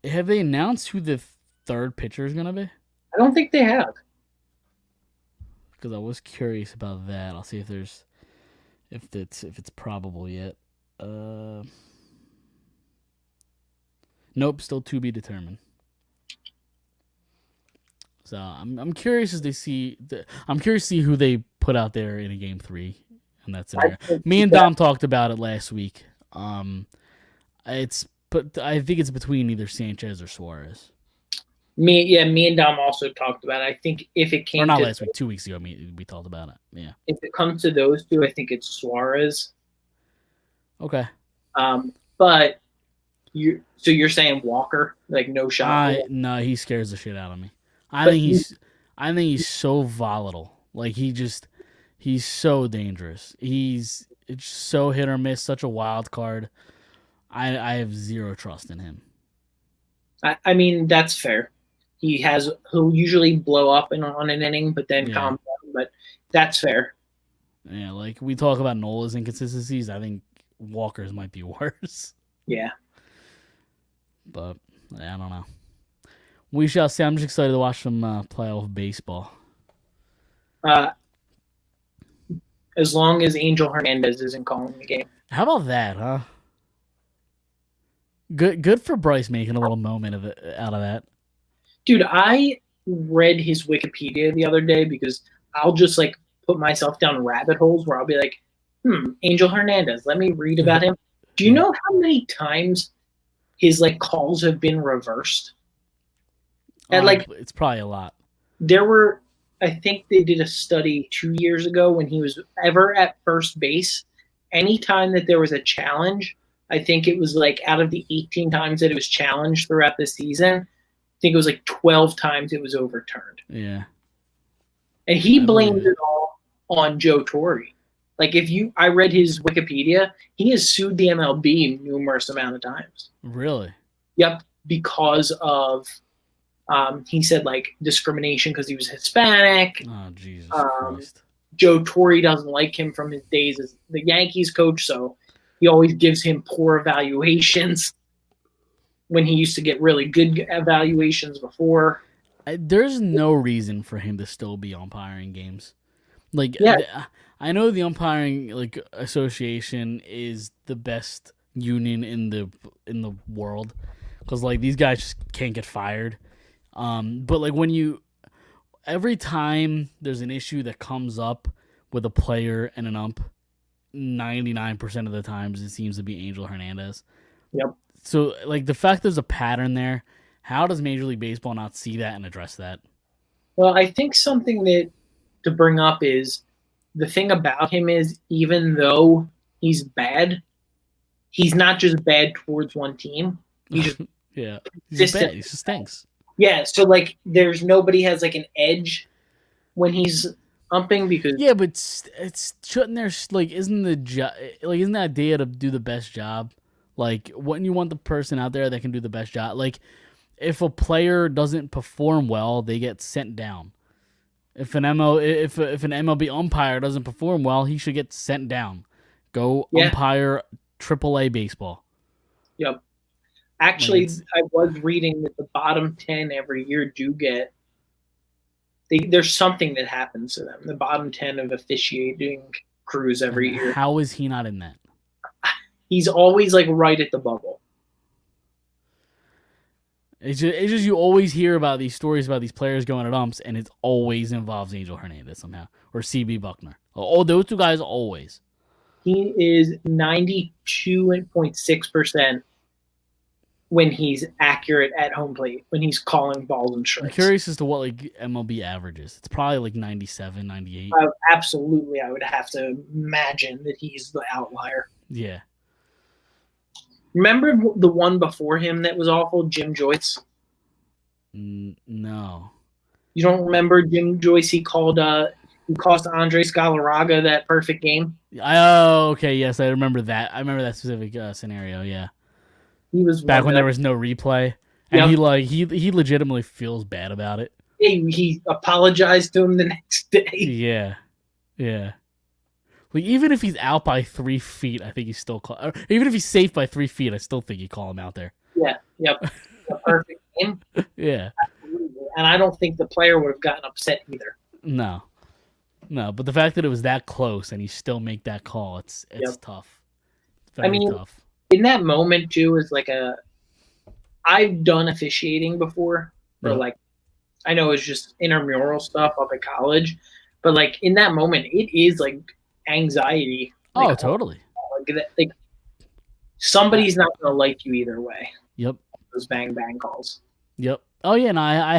Speaker 2: Have they announced who the third pitcher is gonna be?
Speaker 3: I don't think they have.
Speaker 2: Because I was curious about that. I'll see if it's probable yet. Nope, still to be determined. So I'm curious as they see. I'm curious to see who they put out there in a game 3, and that's me and Dom talked about it last week. But I think it's between either Sanchez or Suarez.
Speaker 3: Me and Dom also talked about it. I think if it came
Speaker 2: last week, 2 weeks ago, we talked about it. Yeah.
Speaker 3: If it comes to those 2, I think it's Suarez.
Speaker 2: Okay.
Speaker 3: But you're saying Walker, like no shot?
Speaker 2: No, he scares the shit out of me. I think he's so volatile. Like he's so dangerous. It's so hit or miss, such a wild card. I have zero trust in him.
Speaker 3: I mean, that's fair. He'll usually blow up on an inning, but then calm down. But that's fair.
Speaker 2: Yeah, like we talk about Nola's inconsistencies. I think Walker's might be worse.
Speaker 3: Yeah.
Speaker 2: But I don't know. We shall see. I'm just excited to watch some playoff baseball.
Speaker 3: As long as Angel Hernandez isn't calling the game.
Speaker 2: How about that, huh? Good for Bryce making a little moment out of that.
Speaker 3: Dude, I read his Wikipedia the other day because I'll just like put myself down rabbit holes where I'll be like, Angel Hernandez, let me read about him. Do you know how many times his like calls have been reversed? And like
Speaker 2: it's probably a lot.
Speaker 3: I think they did a study 2 years ago when he was ever at first base. Anytime that there was a challenge, I think it was like out of the 18 times that it was challenged throughout the season, I think it was like 12 times it was overturned.
Speaker 2: Yeah.
Speaker 3: And he blamed it all on Joe Torre. Like I read his Wikipedia, he has sued the MLB numerous amount of times.
Speaker 2: Really?
Speaker 3: Yep, because of he said like discrimination because he was Hispanic.
Speaker 2: Oh Jesus Christ!
Speaker 3: Joe Torre doesn't like him from his days as the Yankees coach, so he always gives him poor evaluations when he used to get really good evaluations before.
Speaker 2: There's no reason for him to still be umpiring games. Like, I know the umpiring association is the best union in the world because like these guys just can't get fired. But like every time there's an issue that comes up with a player and an ump, 99% of the times it seems to be Angel Hernandez.
Speaker 3: Yep.
Speaker 2: So, like, the fact there's a pattern there, how does Major League Baseball not see that and address that?
Speaker 3: Well, I think something that to bring up is the thing about him is even though he's bad, he's not just bad towards one team. He's just
Speaker 2: yeah, he's just bad. He just stinks.
Speaker 3: Yeah, so like there's nobody has like an edge when he's umping because
Speaker 2: yeah, but it's shouldn't there like isn't the isn't the idea to do the best job? Like, wouldn't you want the person out there that can do the best job? Like, if a player doesn't perform well, they get sent down. If an MLB umpire doesn't perform well, he should get sent down. Go umpire AAA baseball.
Speaker 3: Yep. Actually, I was reading that the bottom 10 every year do get. There's something that happens to them. The bottom 10 of officiating crews every year.
Speaker 2: How is he not in that?
Speaker 3: He's always like right at the bubble.
Speaker 2: It's just you always hear about these stories about these players going at umps, and it always involves Angel Hernandez somehow or CB Buckner. Oh, those two guys always.
Speaker 3: He is 92.6% when he's accurate at home plate, when he's calling balls and strikes.
Speaker 2: I'm curious as to what like MLB averages. It's probably like 97, 98.
Speaker 3: Absolutely, I would have to imagine that he's the outlier.
Speaker 2: Yeah.
Speaker 3: Remember the one before him that was awful, Jim Joyce?
Speaker 2: No.
Speaker 3: You don't remember Jim Joyce? He cost Andres Galarraga that perfect game.
Speaker 2: Oh, okay. Yes, I remember that. I remember that specific scenario. Yeah.
Speaker 3: He was
Speaker 2: back when there was no replay, and he legitimately feels bad about it.
Speaker 3: He apologized to him the next day.
Speaker 2: Yeah. Like, even if he's out by 3 feet, I think he's still call. Even if he's safe by 3 feet, I still think you call him out there.
Speaker 3: Yeah. Yep. A perfect game.
Speaker 2: Yeah.
Speaker 3: Absolutely. And I don't think the player would have gotten upset either.
Speaker 2: No, but the fact that it was that close and you still make that call, it's tough. Very tough.
Speaker 3: In that moment too is like I've done officiating before, or like I know it's just intramural stuff up at college, but like in that moment it is like anxiety.
Speaker 2: Oh, totally.
Speaker 3: Like somebody's not gonna like you either way.
Speaker 2: Yep.
Speaker 3: Those bang bang calls.
Speaker 2: Yep. Oh yeah, and I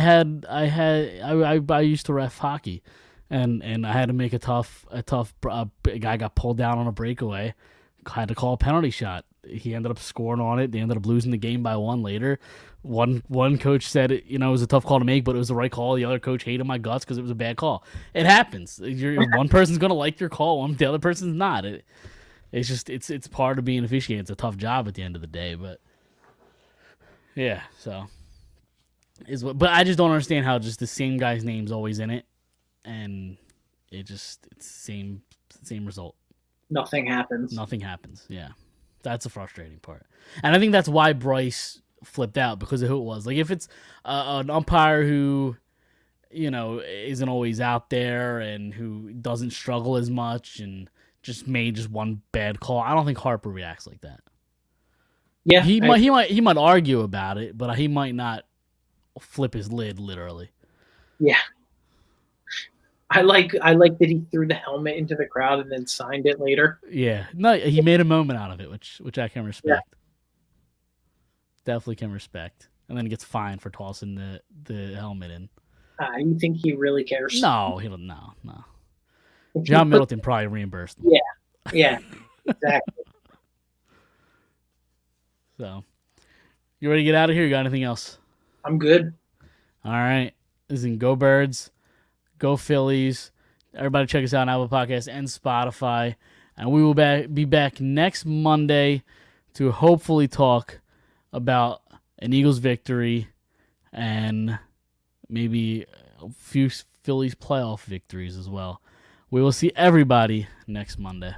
Speaker 2: used to ref hockey, and I had to make a tough guy got pulled down on a breakaway, had to call a penalty shot. He ended up scoring on it. They ended up losing the game by 1 later. One coach said it was a tough call to make, but it was the right call. The other coach hated my guts because it was a bad call. It happens. One person's gonna like your call, the other person's not. It's just it's part of being officiating. It's a tough job at the end of the day, but yeah. So but I just don't understand how just the same guy's name's always in it, and it's the same result.
Speaker 3: Nothing happens.
Speaker 2: Yeah. That's a frustrating part. And I think that's why Bryce flipped out, because of who it was. Like, if it's an umpire who, isn't always out there and who doesn't struggle as much and just made one bad call, I don't think Harper reacts like that.
Speaker 3: Yeah.
Speaker 2: He might argue about it, but he might not flip his lid, literally.
Speaker 3: Yeah. I like that he threw the helmet into the crowd and then signed it later.
Speaker 2: Yeah. No, he made a moment out of it, which I can respect. Yeah. Definitely can respect. And then he gets fined for tossing the helmet in.
Speaker 3: You think he really cares?
Speaker 2: No, he don't. No. John Middleton probably reimbursed him.
Speaker 3: Yeah, exactly.
Speaker 2: So, you ready to get out of here? You got anything else?
Speaker 3: I'm good.
Speaker 2: All right. Listen, go Birds. Go Phillies. Everybody check us out on Apple Podcasts and Spotify. And we will be back next Monday to hopefully talk about an Eagles victory and maybe a few Phillies playoff victories as well. We will see everybody next Monday.